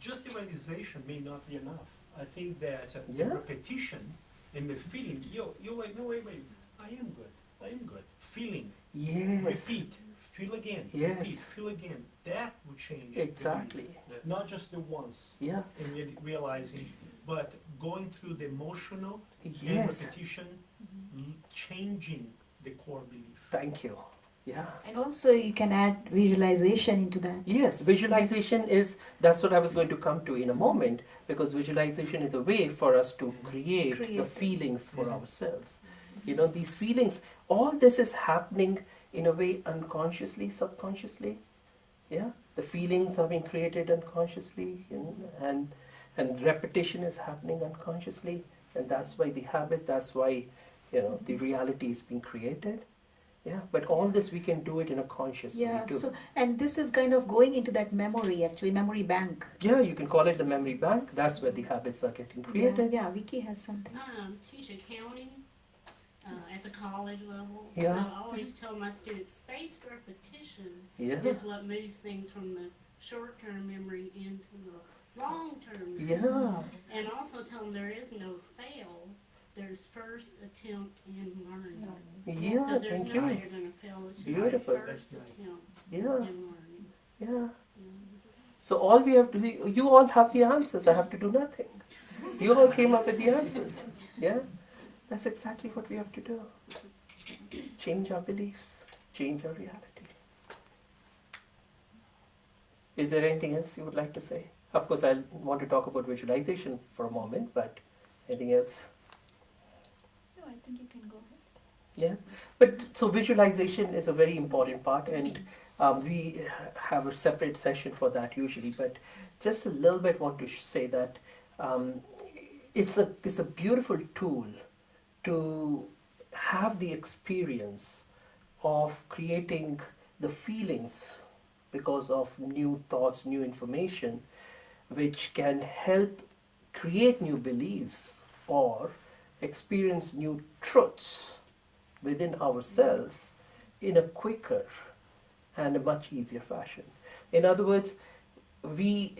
Just the realization may not be enough. I think that the Yeah. repetition and the feeling, wait, I am good. Feeling, Yes, repeat, feel again, Yes. repeat, feel again. That would change. the exactly. belief. Not just the once Yeah, and realizing, but going through the emotional and yes. repetition, changing the core belief. Thank you. Yeah. And also you can add visualization into that. Yes, visualization that's what I was going to come to in a moment, because visualization is a way for us to create Create the this. feelings for ourselves. These feelings, all this is happening in a way unconsciously, subconsciously. Yeah, the feelings are being created unconsciously, and repetition is happening unconsciously, and that's why the habit, that's why the reality is being created. Yeah, but all this we can do it in a conscious way Yeah, too. so and this is kind of going into that memory, actually, memory bank. Yeah, you can call it the memory bank. That's where the habits are getting created. Yeah, Vicky has something. Teach accounting, at the college level. Yeah. So I always tell my students, spaced repetition Yeah. is what moves things from the short-term memory into the long-term memory. Yeah. And also tell them there is no fail. There's first attempt in learning. Yeah, So there's thank no you. way you're going to fail. It's just Beautiful. the first That's nice. attempt Yeah. in learning. Yeah. Yeah. So all we have to do, you all have the answers. I have to do nothing. You all came up with the answers. Yeah? That's exactly what we have to do. Change our beliefs, change our reality. Is there anything else you would like to say? Of course, I want to talk about visualization for a moment, but anything else? No, I think you can go ahead. Yeah, but so visualization is a very important part, and we have a separate session for that usually. But just a little bit want to say that it's a beautiful tool to have the experience of creating the feelings because of new thoughts, new information, which can help create new beliefs or experience new truths within ourselves in a quicker and a much easier fashion. In other words, we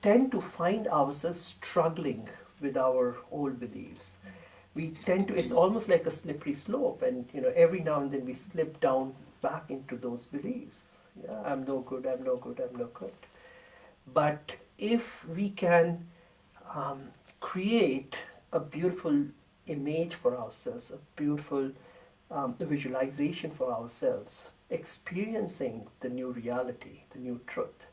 tend to find ourselves struggling with our old beliefs. We tend to, it's almost like a slippery slope, and every now and then we slip down back into those beliefs. Yeah, I'm no good, I'm no good, I'm no good. But if we can create a beautiful image for ourselves, a beautiful visualization for ourselves, experiencing the new reality, the new truth,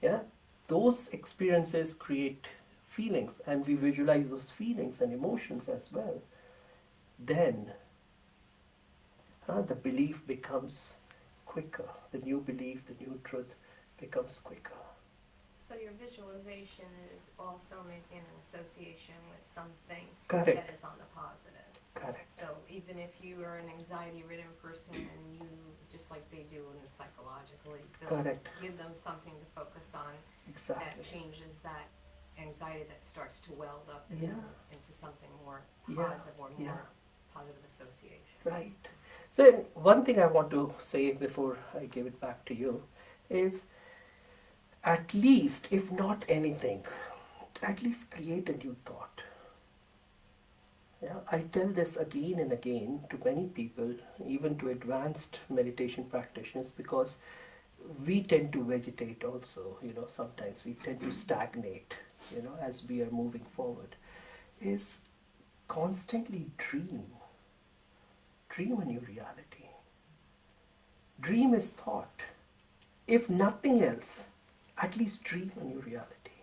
yeah, those experiences create feelings, and we visualize those feelings and emotions as well, then the belief becomes quicker. The new belief, the new truth becomes quicker. So your visualization is also making an association with something Correct. that is on the positive. Correct. So even if you are an anxiety-ridden person and you, just like they do in the psychologically, they'll Correct. give them something to focus on that Exactly. changes that anxiety that starts to weld up Yeah. into something more Yeah. positive or more Yeah. positive association. Right. So one thing I want to say before I give it back to you is, at least, if not anything, at least create a new thought. Yeah, I tell this again and again to many people, even to advanced meditation practitioners, because we tend to vegetate also, sometimes we tend to stagnate, as we are moving forward, is constantly dream. Dream a new reality. Dream is thought. If nothing else, at least dream a new reality.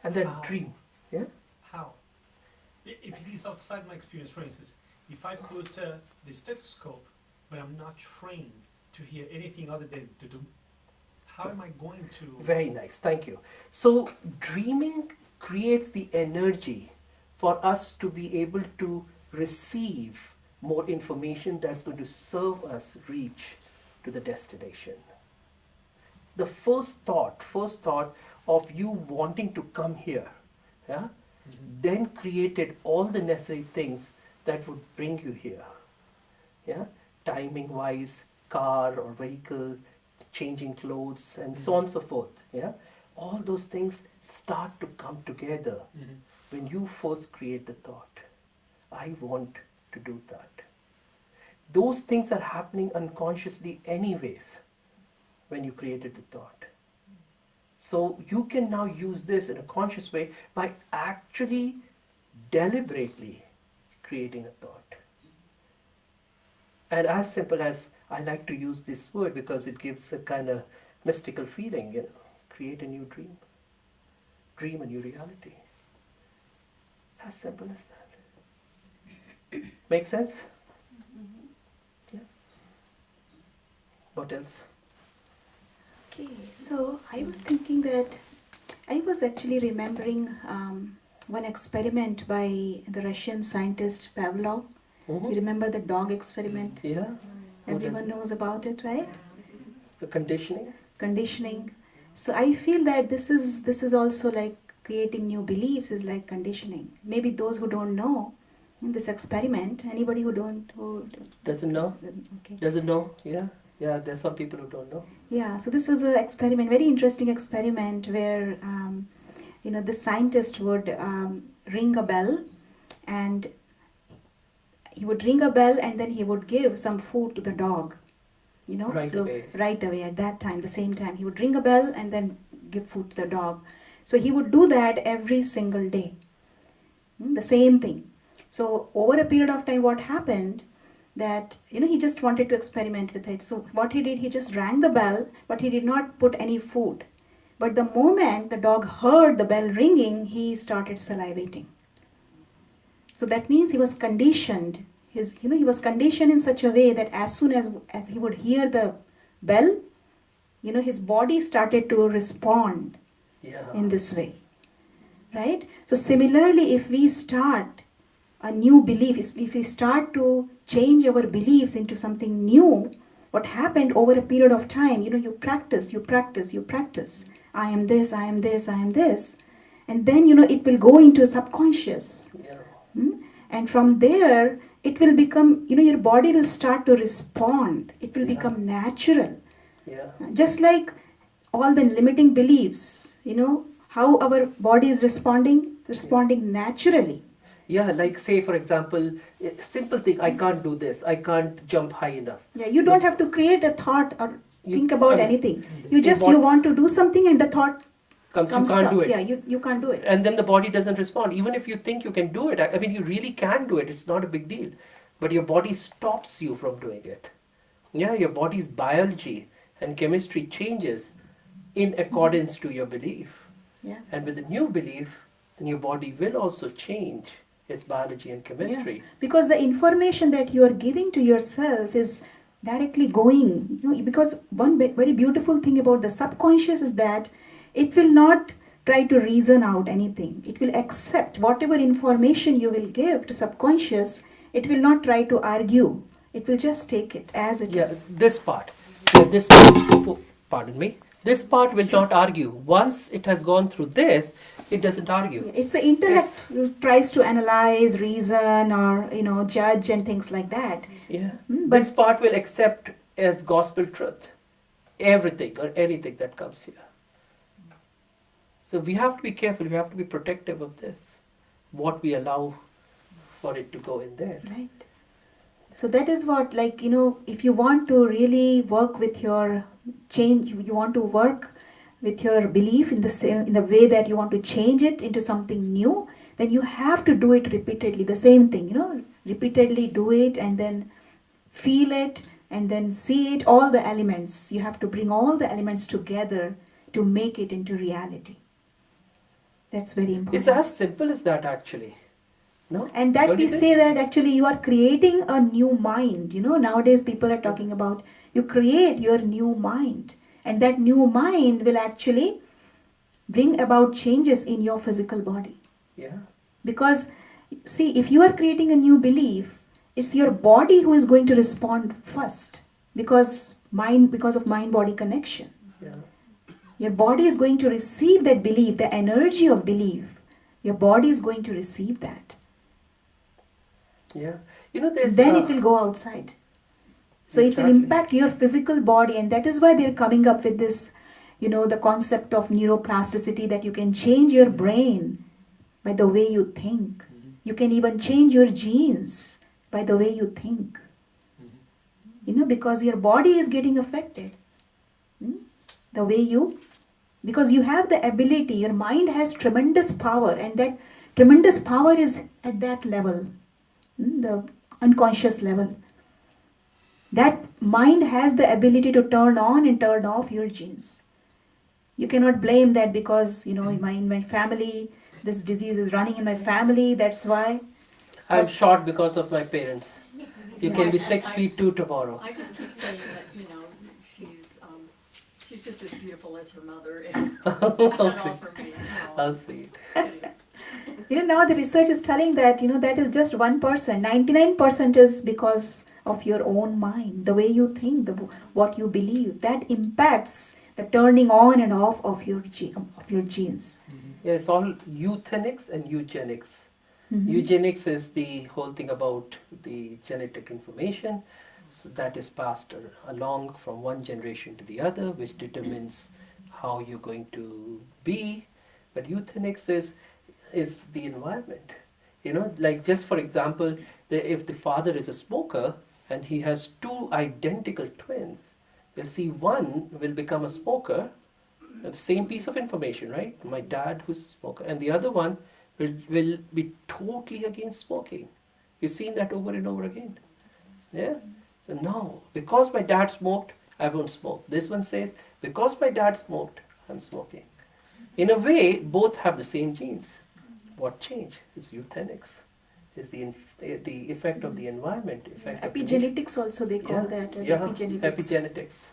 And then How? dream. Yeah? How? If it is outside my experience, for instance, if I put the stethoscope, but I'm not trained to hear anything other than to-do, how am I going to... Very nice, thank you. So dreaming creates the energy for us to be able to receive more information that's going to serve us reach to the destination. The first thought of you wanting to come here, yeah, then created all the necessary things that would bring you here. Yeah, timing wise, car or vehicle, changing clothes, and so on and so forth. Yeah, all those things start to come together when you first create the thought. I want to do that. Those things are happening unconsciously anyways when you created the thought. So you can now use this in a conscious way by actually deliberately creating a thought. And as simple as, I like to use this word because it gives a kind of mystical feeling, create a new dream. Dream a new reality. As simple as that. Make sense? Yeah. What else? Okay, so I was thinking that I was actually remembering one experiment by the Russian scientist Pavlov. You remember the dog experiment? Yeah. Everyone knows about it, right? The conditioning. Conditioning. So I feel that this is also like creating new beliefs is like conditioning. Maybe those who don't know, in this experiment. Anybody who Doesn't know? Okay. Doesn't know? Yeah. Yeah, there's some people who don't know. Yeah, so this was an experiment, very interesting experiment where, the scientist would ring a bell, and he would ring a bell and then he would give some food to the dog, Right away. Right away at that time, the same time. He would ring a bell and then give food to the dog. So he would do that every single day. The same thing. So over a period of time, what happened that, he just wanted to experiment with it. So what he did, he just rang the bell, but he did not put any food. But the moment the dog heard the bell ringing, he started salivating. So that means he was conditioned. He was conditioned in such a way that as soon as he would hear the bell, his body started to respond in this way. Right? So similarly, if we start a new belief, if we start to change our beliefs into something new, what happened over a period of time, you practice. I am this, I am this, I am this. And then, it will go into subconscious. Yeah. And from there, it will become, your body will start to respond. It will become natural. Yeah. Just like all the limiting beliefs, how our body is responding naturally. Yeah, like say for example, a simple thing, I can't do this, I can't jump high enough. Yeah, you don't have to create a thought or think about anything. You want to do something and the thought comes you can't up. do it. Yeah, you can't do it. And then the body doesn't respond. Even if you think you can do it, I mean you really can do it, it's not a big deal. But your body stops you from doing it. Yeah, your body's biology and chemistry changes in accordance to your belief. Yeah. And with the new belief, then your body will also change its biology and chemistry. Yeah. Because the information that you are giving to yourself is directly going, because one very beautiful thing about the subconscious is that it will not try to reason out anything. It will accept whatever information you will give to subconscious. It will not try to argue. It will just take it as it is. This part. This part, pardon me. This part will not argue. Once it has gone through this, it doesn't argue. It's the intellect who tries to analyze, reason, or judge and things like that. Yeah. But This part will accept as gospel truth everything or anything that comes here. So we have to be careful. We have to be protective of this. What we allow for it to go in there. Right. So that is what, if you want to really work with your change, you want to work with your belief in the way that you want to change it into something new, then you have to do it repeatedly. The same thing, repeatedly do it and then feel it and then see it, all the elements. You have to bring all the elements together to make it into reality. That's very important. It's as simple as that actually. No? And that Don't we you think? say that actually you are creating a new mind. Nowadays people are talking about you create your new mind. And that new mind will actually bring about changes in your physical body. Yeah. Because, see, if you are creating a new belief, it's your body who is going to respond first. Because of mind-body connection. Yeah. Your body is going to receive that belief, the energy of belief. Your body is going to receive that. Yeah. There's Then it will go outside. So it will impact your physical body, and that is why they're coming up with this, the concept of neuroplasticity, that you can change your brain by the way you think. You can even change your genes by the way you think. Because your body is getting affected. The way because you have the ability, your mind has tremendous power, and that tremendous power is at that level, the unconscious level. That mind has the ability to turn on and turn off your genes. You cannot blame that because, in my family, this disease is running in my family, that's why. I'm short because of my parents. You can be 6 feet 2 tomorrow. I just keep saying that, she's just as beautiful as her mother, and all for me. How sweet. Now the research is telling that, that is just 1%. 99% is because of your own mind, the way you think, what you believe. That impacts the turning on and off of your genes. Yeah, it's all euthenics and eugenics. Eugenics is the whole thing about the genetic information, so that is passed along from one generation to the other, which determines how you're going to be. But euthenics is the environment. You know, like just for example, if the father is a smoker and he has two identical twins, you'll see one will become a smoker, the same piece of information, right? My dad who's a smoker, and the other one will be totally against smoking. You've seen that over and over again. Yeah? So no, because my dad smoked, I won't smoke. This one says, because my dad smoked, I'm smoking. In a way, both have the same genes. What change is euthenics? Is the effect of the environment, effect of the nature. Epigenetics also they call that. Epigenetics. Epigenetics.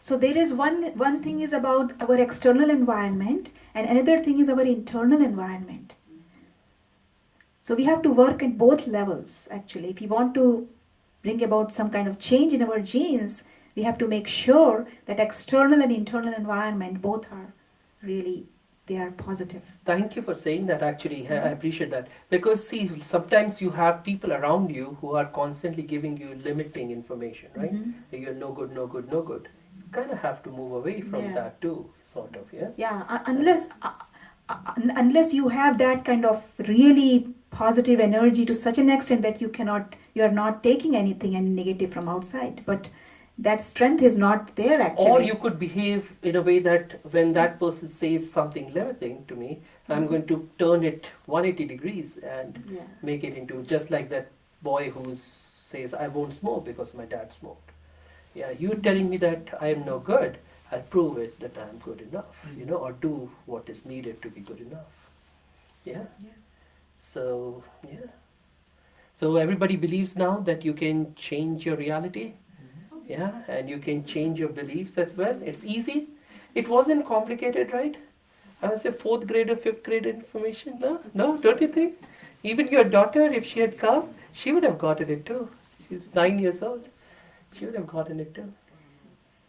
So there is one thing is about our external environment, and another thing is our internal environment. So we have to work at both levels actually. If we want to bring about some kind of change in our genes, we have to make sure that external and internal environment both are really, they are positive. Thank you for saying that actually. I appreciate that. Because see, sometimes you have people around you who are constantly giving you limiting information, right? You're no good, no good, no good. You kind of have to move away from that too, sort of, yeah? Yeah, unless you have that kind of really positive energy to such an extent that you are not taking anything any negative from outside. But that strength is not there actually. Or you could behave in a way that when that person says something limiting to me, I'm going to turn it 180 degrees and make it into just like that boy who says, I won't smoke because my dad smoked. Yeah, you're telling me that I am no good. I'll prove it that I am good enough, you know, or do what is needed to be good enough. Yeah? So, yeah. So everybody believes now that you can change your reality. Yeah, and you can change your beliefs as well. It's easy. It wasn't complicated, right? I was a 4th grader, 5th grader information. No, don't you think? Even your daughter, if she had come, she would have gotten it too. She's 9 years old. She would have gotten it too.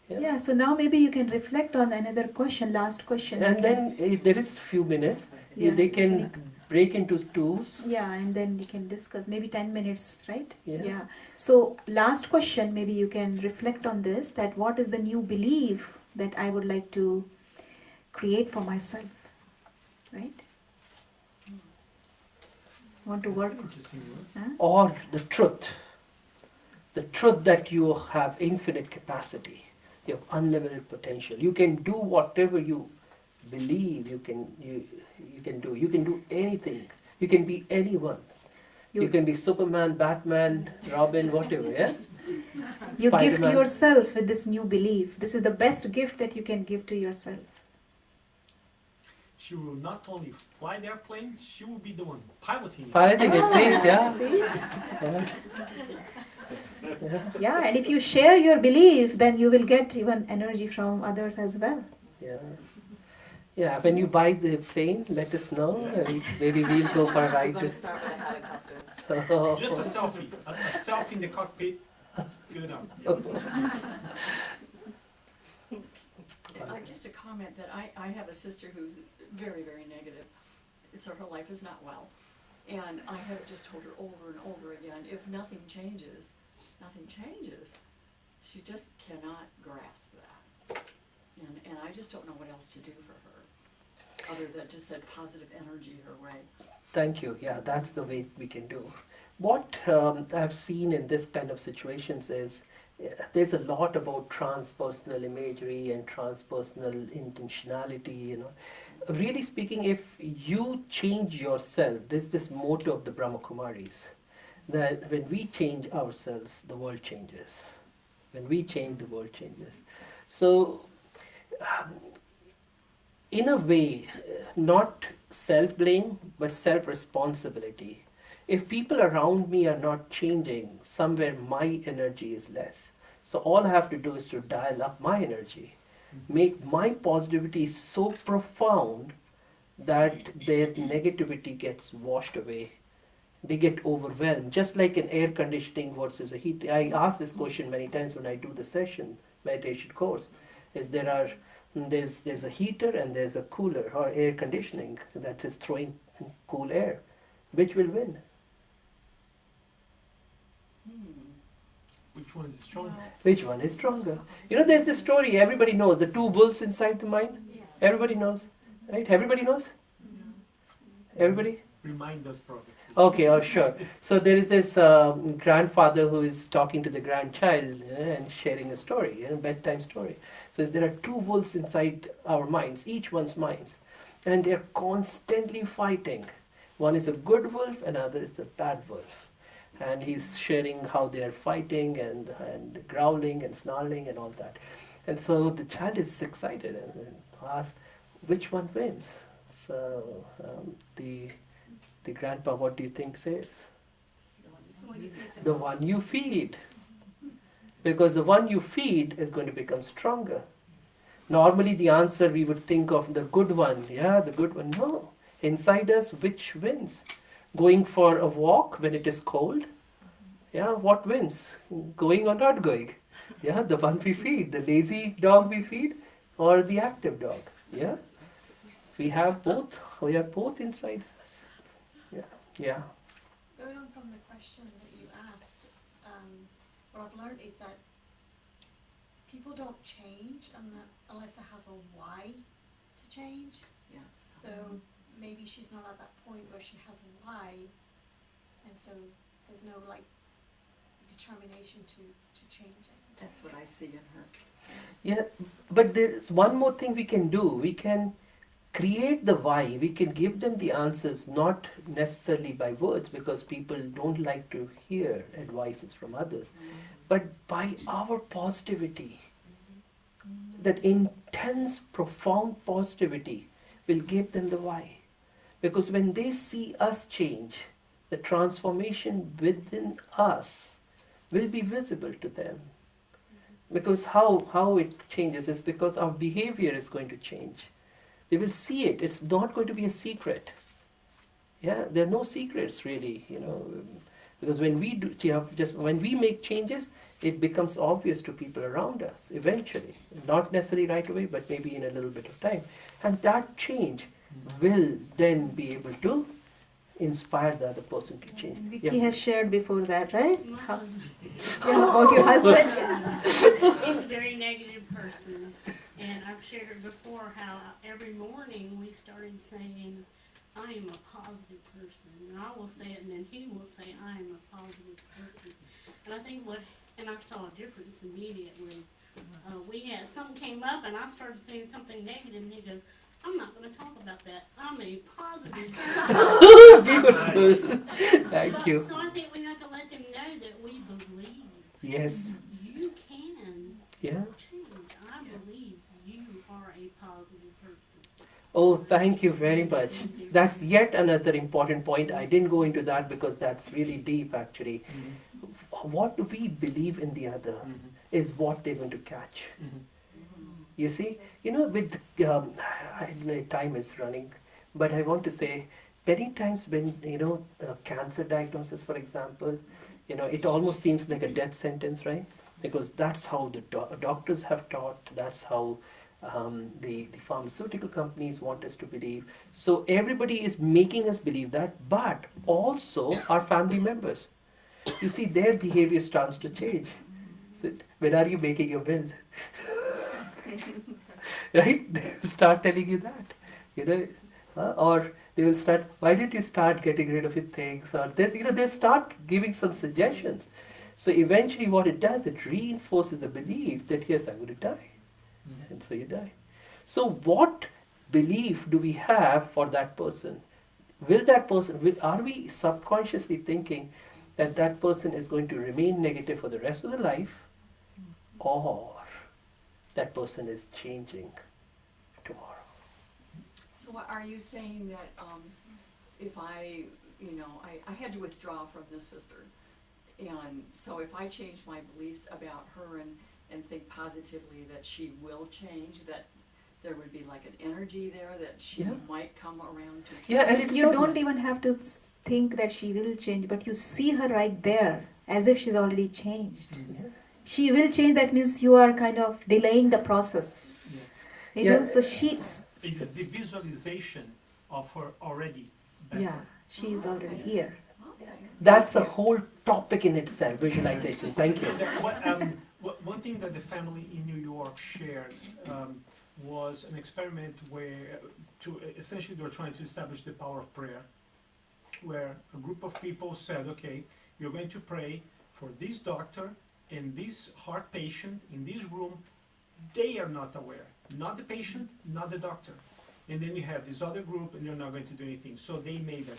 Yeah, so now maybe you can reflect on another question, last question. And then there is few minutes. They can break into twos. Yeah, and then we can discuss maybe 10 minutes, right? Yeah. So last question, maybe you can reflect on this, that what is the new belief that I would like to create for myself, right? Want to work? Or the truth that you have infinite capacity, you have unlimited potential. You can do whatever you believe you can do. You can do anything. You can be anyone. You can be Superman, Batman, Robin, whatever, yeah? You gift yourself with this new belief. This is the best gift that you can give to yourself. She will not only fly the airplane, she will be the one piloting it. Piloting it, see? Yeah. Yeah, and if you share your belief, then you will get even energy from others as well. Yeah. Yeah, when you buy the plane, let us know. Maybe we'll go for a ride. Just a selfie. A selfie in the cockpit. Good enough. Just a comment that I have a sister who's very, very negative. So her life is not well. And I have just told her over and over again, if nothing changes, nothing changes. She just cannot grasp that. And I just don't know what else to do for her, other than to send positive energy her way. Thank you. Yeah, that's the way we can do. What I've seen in this kind of situations is there's a lot about transpersonal imagery and transpersonal intentionality, you know. Really speaking, if you change yourself, there's this motto of the Brahma Kumaris, that when we change ourselves, the world changes. When we change, the world changes. So, in a way, not self-blame, but self-responsibility. If people around me are not changing, somewhere my energy is less. So all I have to do is to dial up my energy, make my positivity so profound that their negativity gets washed away. They get overwhelmed, just like an air conditioning versus a heat. I ask this question many times when I do the session, meditation course, is there's a heater and there's a cooler or air conditioning that is throwing cool air. Which will win? Which one is stronger? Which one is stronger? You know, there's this story everybody knows, the two wolves inside the mind. Everybody knows, right? Everybody knows? Everybody? Remind us, probably. Okay, oh sure. So there is this grandfather who is talking to the grandchild and sharing a story, a bedtime story. Says there are two wolves inside our minds, each one's minds, and they're constantly fighting. One is a good wolf, another is the bad wolf. And he's sharing how they are fighting and growling and snarling and all that. And so the child is excited and asks, which one wins? So the grandpa, what do you think says? The one you feed. Because the one you feed is going to become stronger. Normally the answer we would think of the good one. Yeah, the good one. No. Inside us, which wins? Going for a walk when it is cold? Yeah, what wins? Going or not going? Yeah, the one we feed. The lazy dog we feed or the active dog? Yeah. We have both. We are both inside us. Yeah. Going on from the question that you asked, what I've learned is that people don't change unless they have a why to change. Yes. So maybe she's not at that point where she has a why, and so there's no like determination to change it. That's what I see in her. Yeah, but there's one more thing we can do. We can create the why. We can give them the answers, not necessarily by words, because people don't like to hear advices from others, but by our positivity. That intense, profound positivity will give them the why. Because when they see us change, the transformation within us will be visible to them. Because how it changes is because our behavior is going to change. They will see it. It's not going to be a secret. Yeah, there are no secrets really, because when we when we make changes, it becomes obvious to people around us eventually. Not necessarily right away, but maybe in a little bit of time. And that change will then be able to inspire the other person to change. Vicky has shared before that, right? My husband. Yeah, about your husband. He's a very negative person. And I've shared before how every morning we started saying, I am a positive person. And I will say it, and then he will say, I am a positive person. And I think and I saw a difference immediately. Something came up, and I started saying something negative, and he goes, I'm not going to talk about that. I'm a positive person. Beautiful. Thank you. So I think we have to let them know that we believe. Yes. You can change. I believe you are a positive person. Oh, thank you very much. That's yet another important point. I didn't go into that because that's really deep actually. What do we believe in the other is what they're going to catch. You see, with time is running, but I want to say many times when, cancer diagnosis, for example, it almost seems like a death sentence, right? Because that's how the doctors have taught, that's how the pharmaceutical companies want us to believe. So everybody is making us believe that, but also our family members. You see, their behavior starts to change. So, when are you making your will? Right? They will start telling you that, or they will start, why did you start getting rid of your things? Or they'll start giving some suggestions. So eventually what it does, it reinforces the belief that yes, I'm going to die. And so you die. So what belief do we have for that person? Are we subconsciously thinking that that person is going to remain negative for the rest of the life, or that person is changing tomorrow? So are you saying that if I had to withdraw from this sister, and so if I change my beliefs about her and think positively that she will change, that there would be like an energy there that she might come around to change? Yeah, and You don't even have to think that she will change, but you see her right there as if she's already changed. She will change, that means you are kind of delaying the process. So she's... It's the visualization of her already better. Yeah, she is already here. Okay. That's a whole topic in itself, visualization. Thank you. One thing that the family in New York shared was an experiment where, essentially, they were trying to establish the power of prayer, where a group of people said, okay, you're going to pray for this doctor and this heart patient in this room. They are not aware, not the patient, not the doctor. And then you have this other group, and they're not going to do anything. So they made a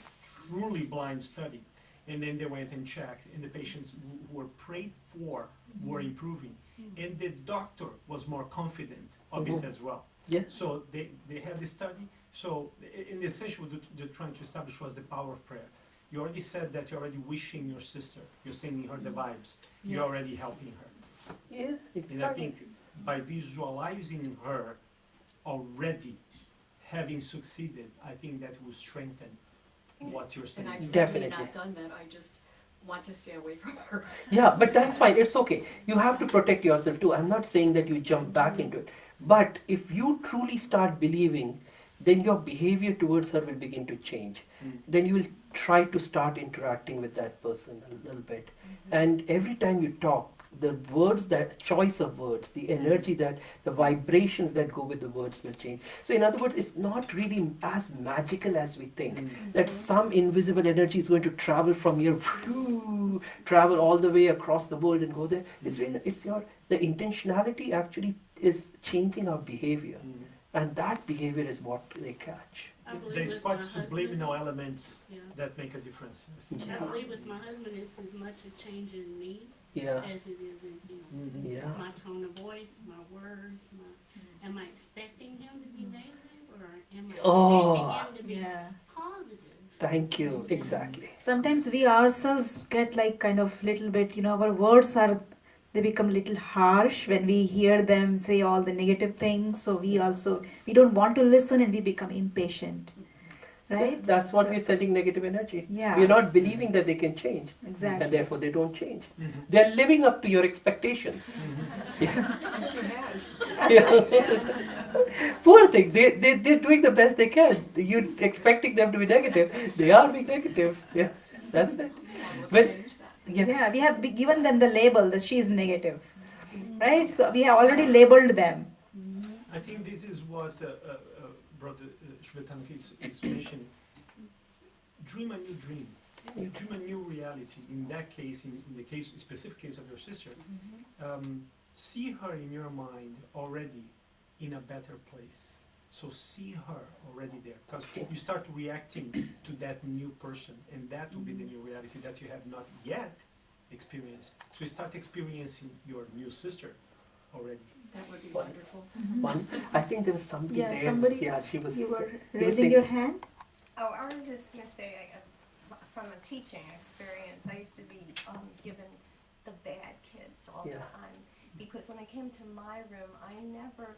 truly blind study. And then they went and checked, and the patients who were prayed for were improving. And the doctor was more confident of it as well. Yeah. So they had this study. So in essential, what they're trying to establish was the power of prayer. You already said that you're already wishing your sister. You're sending her the vibes. You're Yes. already helping her. Yeah, And I think by visualizing her already having succeeded, I think that will strengthen what you're And saying. I've certainly Definitely. not done that, I just want to stay away from her. Yeah, but that's fine. It's okay. You have to protect yourself too. I'm not saying that you jump back into it. But if you truly start believing, then your behavior towards her will begin to change. Then you will try to start interacting with that person a little bit. And every time you talk, the words, that choice of words, the energy, that the vibrations that go with the words will change. So in other words, it's not really as magical as we think. That some invisible energy is going to travel from here, travel all the way across the world and go there. It's really, the intentionality actually is changing our behavior. And that behavior is what they catch. I believe There's with quite my husband- subliminal elements Yeah. that make a difference. Yes. I believe with my husband, it's as much a change in me Yeah. as it is in him. Mhm. Yeah. My tone of voice, my words, am I expecting him to be negative or am I Oh. expecting him to be Yeah. positive? Thank you. Exactly. Sometimes we ourselves get like kind of little bit, our words they become little harsh when we hear them say all the negative things. So we don't want to listen and we become impatient. Right? That's what So- we're sending negative energy. Yeah. We're not believing that they can change. Exactly. And therefore they don't change. Mhm. They're living up to your expectations. And she has. Yeah. Poor thing. They're doing the best they can. You're expecting them to be negative. They are being negative. Yeah. That's it. We'll But- change that. Yeah, we have given them the label that she is negative. Right? So we have already labeled them. I think this is what Brother Shwetank is mentioning. Dream a new dream. Dream a new reality. In that case, in the specific case of your sister, see her in your mind already in a better place. So see her already there, because you start reacting to that new person, and that will be the new reality that you have not yet experienced. So you start experiencing your new sister already. That would be What? wonderful. One, I think there was somebody Yeah, there. somebody- Yeah, she was. You were you raising saying- your hand? Oh, I was just gonna say, from a teaching experience, I used to be given the bad kids all the Yeah. time. Because when I came to my room, I never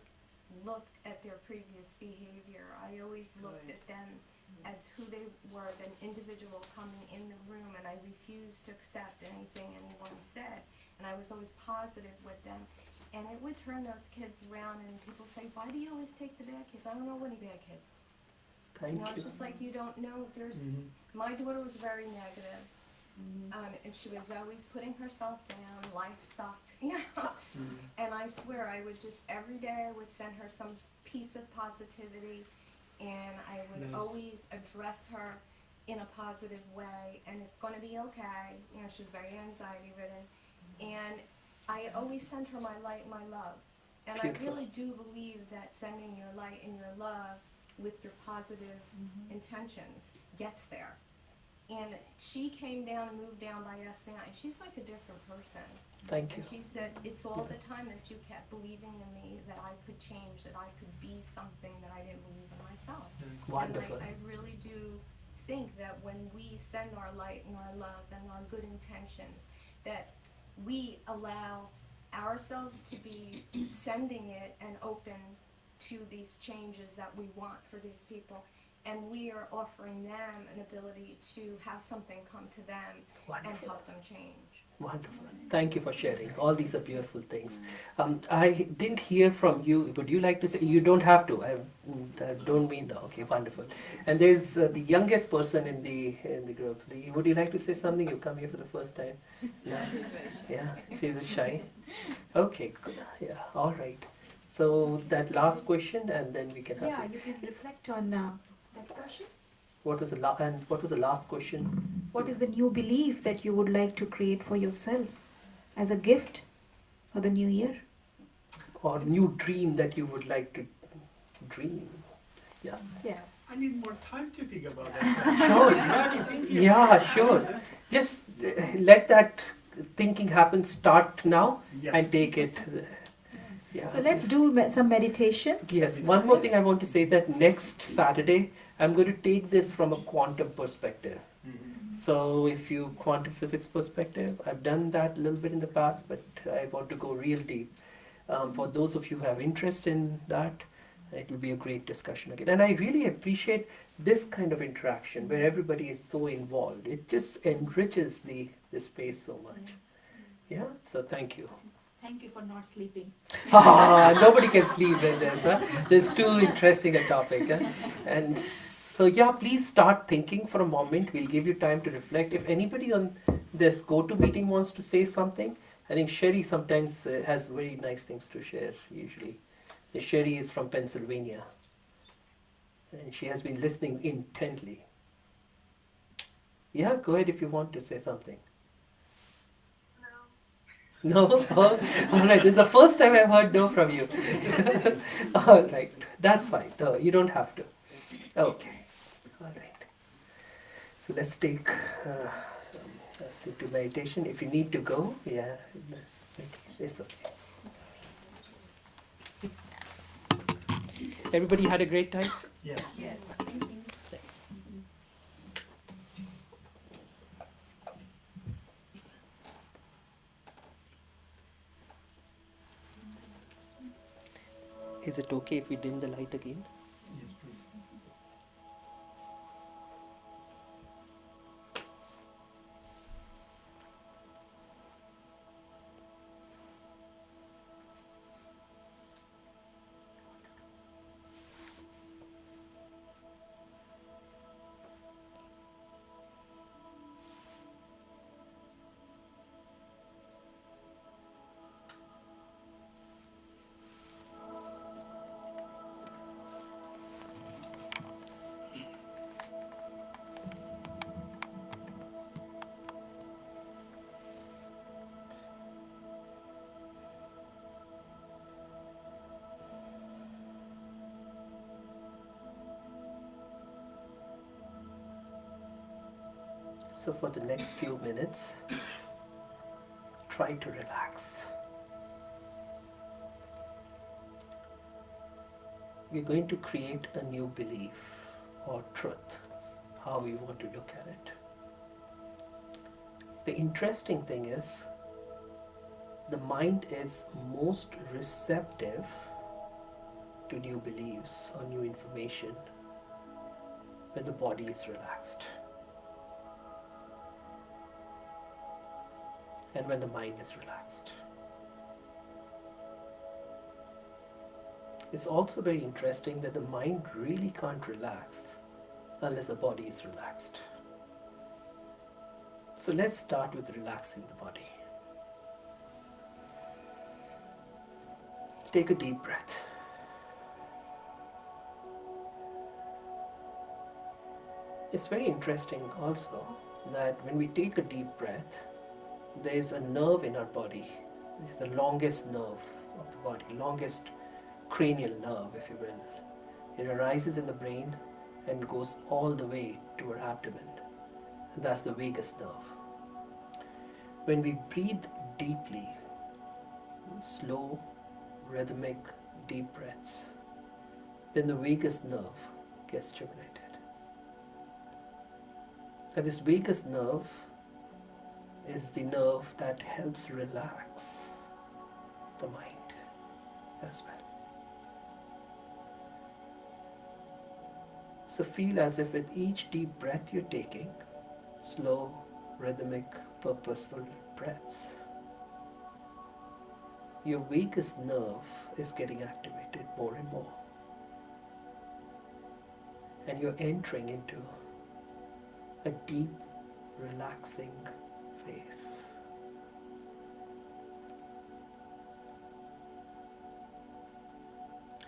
looked at their previous behavior. I always looked Right. at them as who they were, an individual coming in the room, and I refused to accept anything anyone said. And I was always positive with them. And it would turn those kids around, and people say, why do you always take the bad kids? I don't know any bad kids. Thank It's you. just like you don't know. My daughter was very negative, and she was always putting herself down. Life sucked, And I swear, I would just every day I would send her some piece of positivity, and I would Nice. always address her in a positive way. And it's going to be okay. She was very anxiety ridden, and I always sent her my light, and my love. And Beautiful. I really do believe that sending your light and your love with your positive intentions gets there. And she came down and moved down by SCI, and she's like a different person. Thank you. And she said, it's all the time that you kept believing in me, that I could change, that I could be something that I didn't believe in myself. Wonderful. And I really do think that when we send our light and our love and our good intentions, that we allow ourselves to be sending it and open to these changes that we want for these people. and we are offering them an ability to have something come to them and Wonderful. help them change. Wonderful. Thank you for sharing. All these are beautiful things. I didn't hear from you. Would you like to say? You don't have to. I don't mean that. Okay, wonderful. And there's the youngest person in the group. Would you like to say something? You come here for the first time. Yeah. Yeah. She's shy. Okay. Good. Yeah. All right. So that last question, and then we can have. Yeah, you can reflect on that question. What was the last question? What is the new belief that you would like to create for yourself as a gift for the new year? Or new dream that you would like to dream? Yes. Yeah. I need more time to think about that. Sure. Yeah, sure. Just let that thinking happen. Start now Yes. and take it. Yeah. So let's do some meditation. Yes. One more thing I want to say, that next Saturday I'm going to take this from a quantum perspective. Mhm. So if you quantum physics perspective, I've done that a little bit in the past, but I want to go real deep. For those of you who have interest in that, it will be a great discussion again. And I really appreciate this kind of interaction where everybody is so involved. It just enriches the space so much. Yeah, so thank you. Thank you for not sleeping. Nobody can sleep when there's too interesting a topic. And so yeah, please start thinking for a moment. We'll give you time to reflect. If anybody on this GoToMeeting wants to say something, I think Sherry sometimes has very nice things to share usually. Sherry is from Pennsylvania and she has been listening intently. Yeah, go ahead if you want to say something. No? Oh, all right, this is the first time I've heard no from you. All right, that's fine. No, you don't have to. Okay, all right. So let's take us into meditation. If you need to go, yeah, it's okay. Everybody had a great time? Yes. Yes. Is it okay if we dim the light again? Yes, please. So for the next few minutes, try to relax. We're going to create a new belief or truth, how we want to look at it. The interesting thing is, the mind is most receptive to new beliefs or new information when the body is relaxed. And when the mind is relaxed. It's also very interesting that the mind really can't relax unless the body is relaxed. So let's start with relaxing the body. Take a deep breath. It's very interesting also that when we take a deep breath, there is a nerve in our body. This is the longest nerve of the body, longest cranial nerve, if you will. It arises in the brain and goes all the way to our abdomen. And that's the vagus nerve. When we breathe deeply, slow, rhythmic, deep breaths, then the vagus nerve gets stimulated. And this vagus nerve is the nerve that helps relax the mind as well. So feel as if with each deep breath you're taking, slow, rhythmic, purposeful breaths, your weakest nerve is getting activated more and more. And you're entering into a deep, relaxing phase.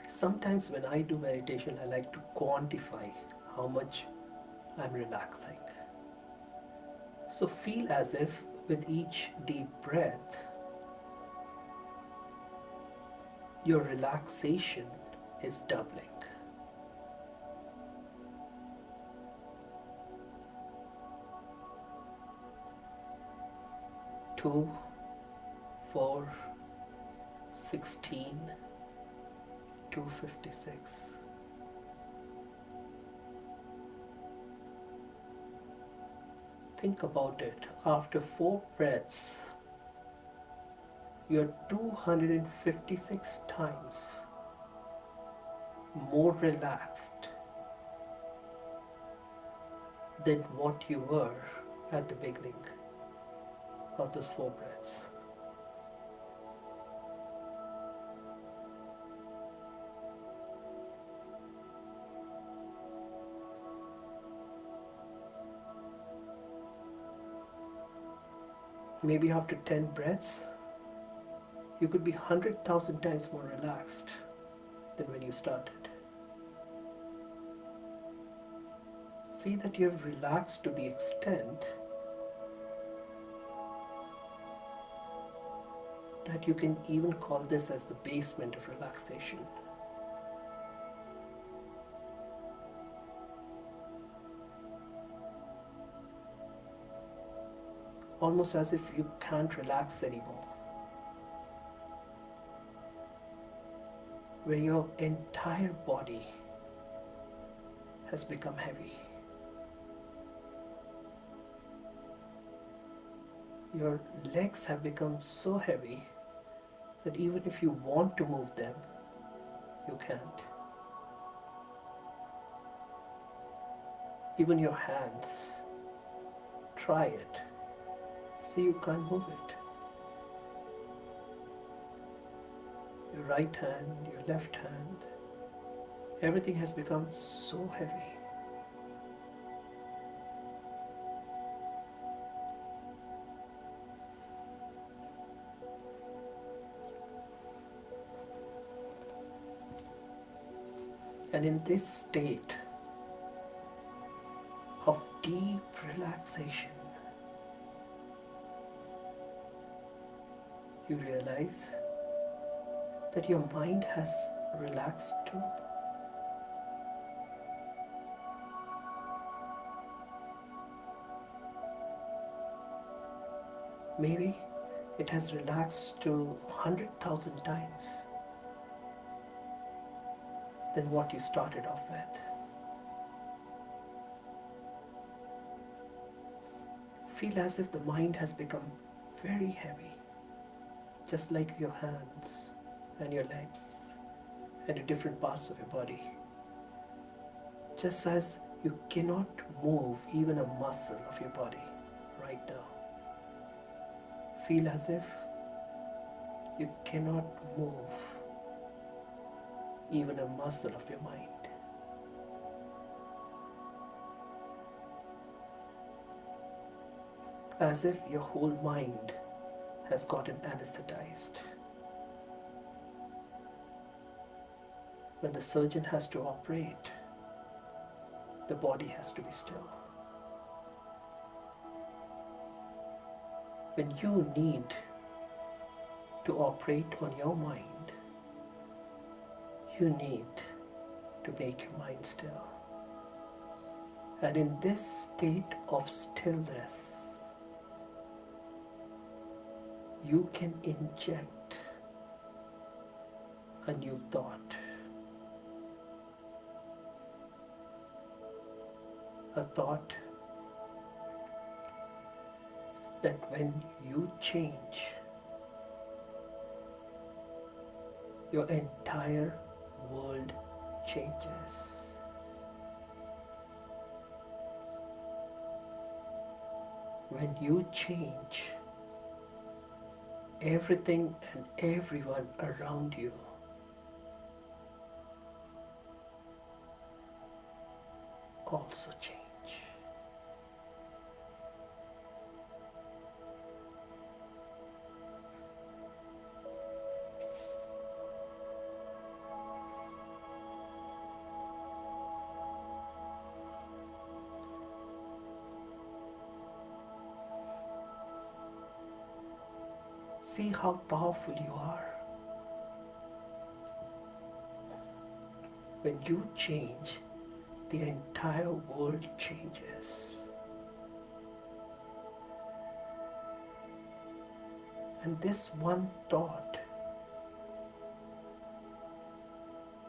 Sometimes when I do meditation, I like to quantify how much I'm relaxing. So feel as if with each deep breath, your relaxation is doubling. Two, 4, 16, 256. Think about it. After 4 breaths, you're 256 times more relaxed than what you were at the beginning of those 4 breaths. Maybe after 10 breaths, you could be 100,000 times more relaxed than when you started. See that you have relaxed to the extent that you can even call this as the basement of relaxation. Almost as if you can't relax anymore. Where your entire body has become heavy. Your legs have become so heavy that even if you want to move them, you can't. Even your hands, try it. See, you can't move it. Your right hand, your left hand, everything has become so heavy. And in this state of deep relaxation, you realize that your mind has relaxed too. Maybe it has relaxed to 100,000 times than what you started off with. Feel as if the mind has become very heavy, just like your hands and your legs and the different parts of your body. Just as you cannot move even a muscle of your body right now. Feel as if you cannot move even a muscle of your mind. As if your whole mind has gotten anesthetized. When the surgeon has to operate, the body has to be still. When you need to operate on your mind, you need to make your mind still. And in this state of stillness, you can inject a new thought. A thought that when you change, your entire world changes. when you change, everything and everyone around you also change. See how powerful you are. When you change, the entire world changes. And this one thought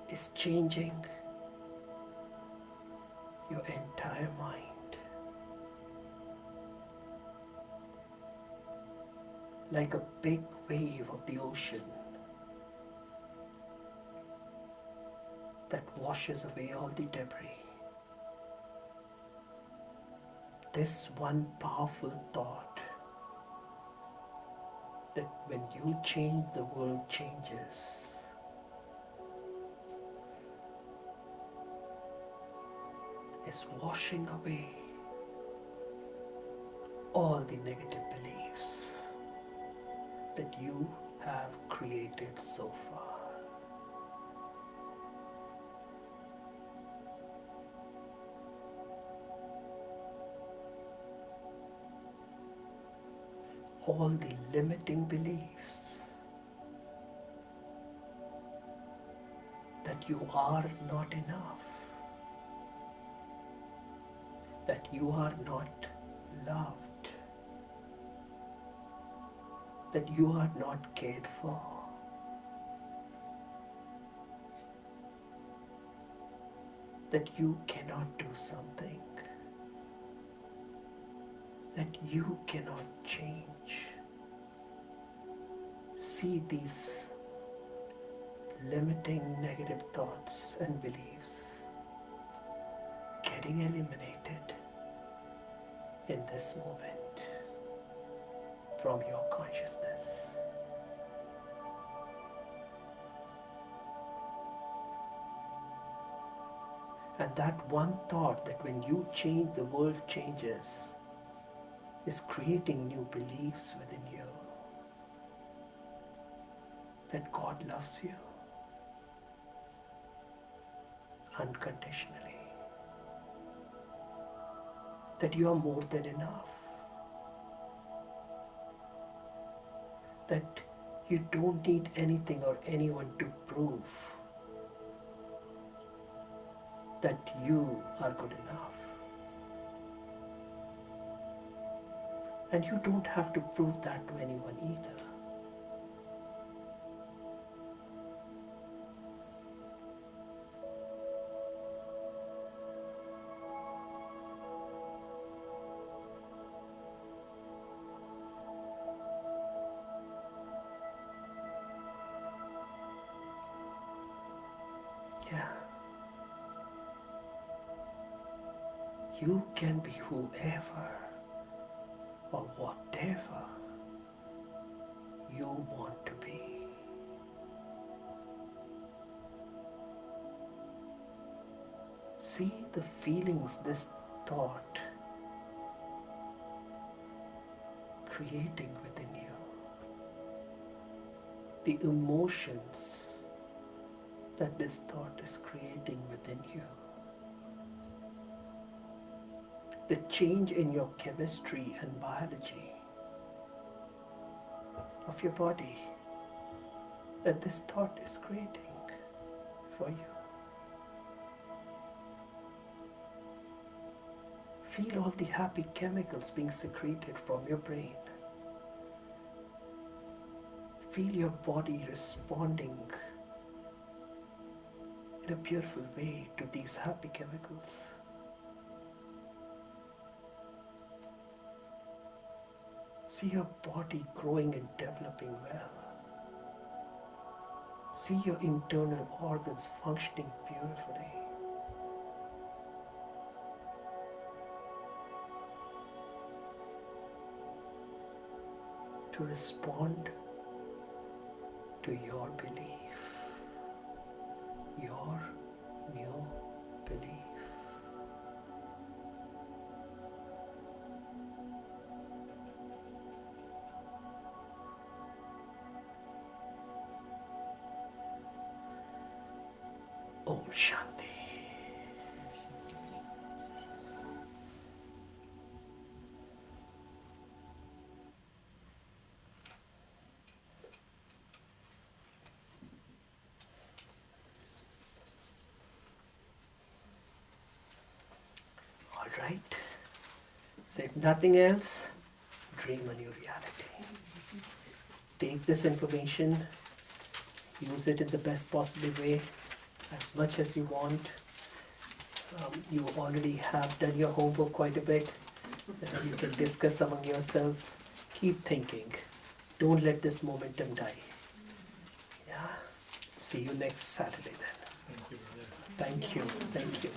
is changing your entire mind. Like a big wave of the ocean that washes away all the debris. This one powerful thought that when you change, the world changes. Is washing away all the negative beliefs that you have created so far. All the limiting beliefs that you are not enough, that you are not loved, that you are not cared for, that you cannot do something, that you cannot change. See these limiting negative thoughts and beliefs getting eliminated in this moment from your consciousness. And that one thought that when you change, the world changes, is creating new beliefs within you. That God loves you unconditionally. That you are more than enough. That you don't need anything or anyone to prove that you are good enough. And you don't have to prove that to anyone either. Yeah. You can be whoever or whatever you want to be. See the feelings this thought creating within you. The emotions that this thought is creating within you. The change in your chemistry and biology of your body that this thought is creating for you. Feel all the happy chemicals being secreted from your brain. Feel your body responding in a beautiful way to these happy chemicals. See your body growing and developing well. See your internal organs functioning beautifully. to respond to your belief, your new belief. Om Shanti. All right. So if nothing else, dream a new reality. Take this information, use it in the best possible way, as much as you want. You already have done your homework quite a bit. You can discuss among yourselves. Keep thinking. Don't let this momentum die. Yeah. See you next Saturday then. Thank you, brother. Thank you. Thank you.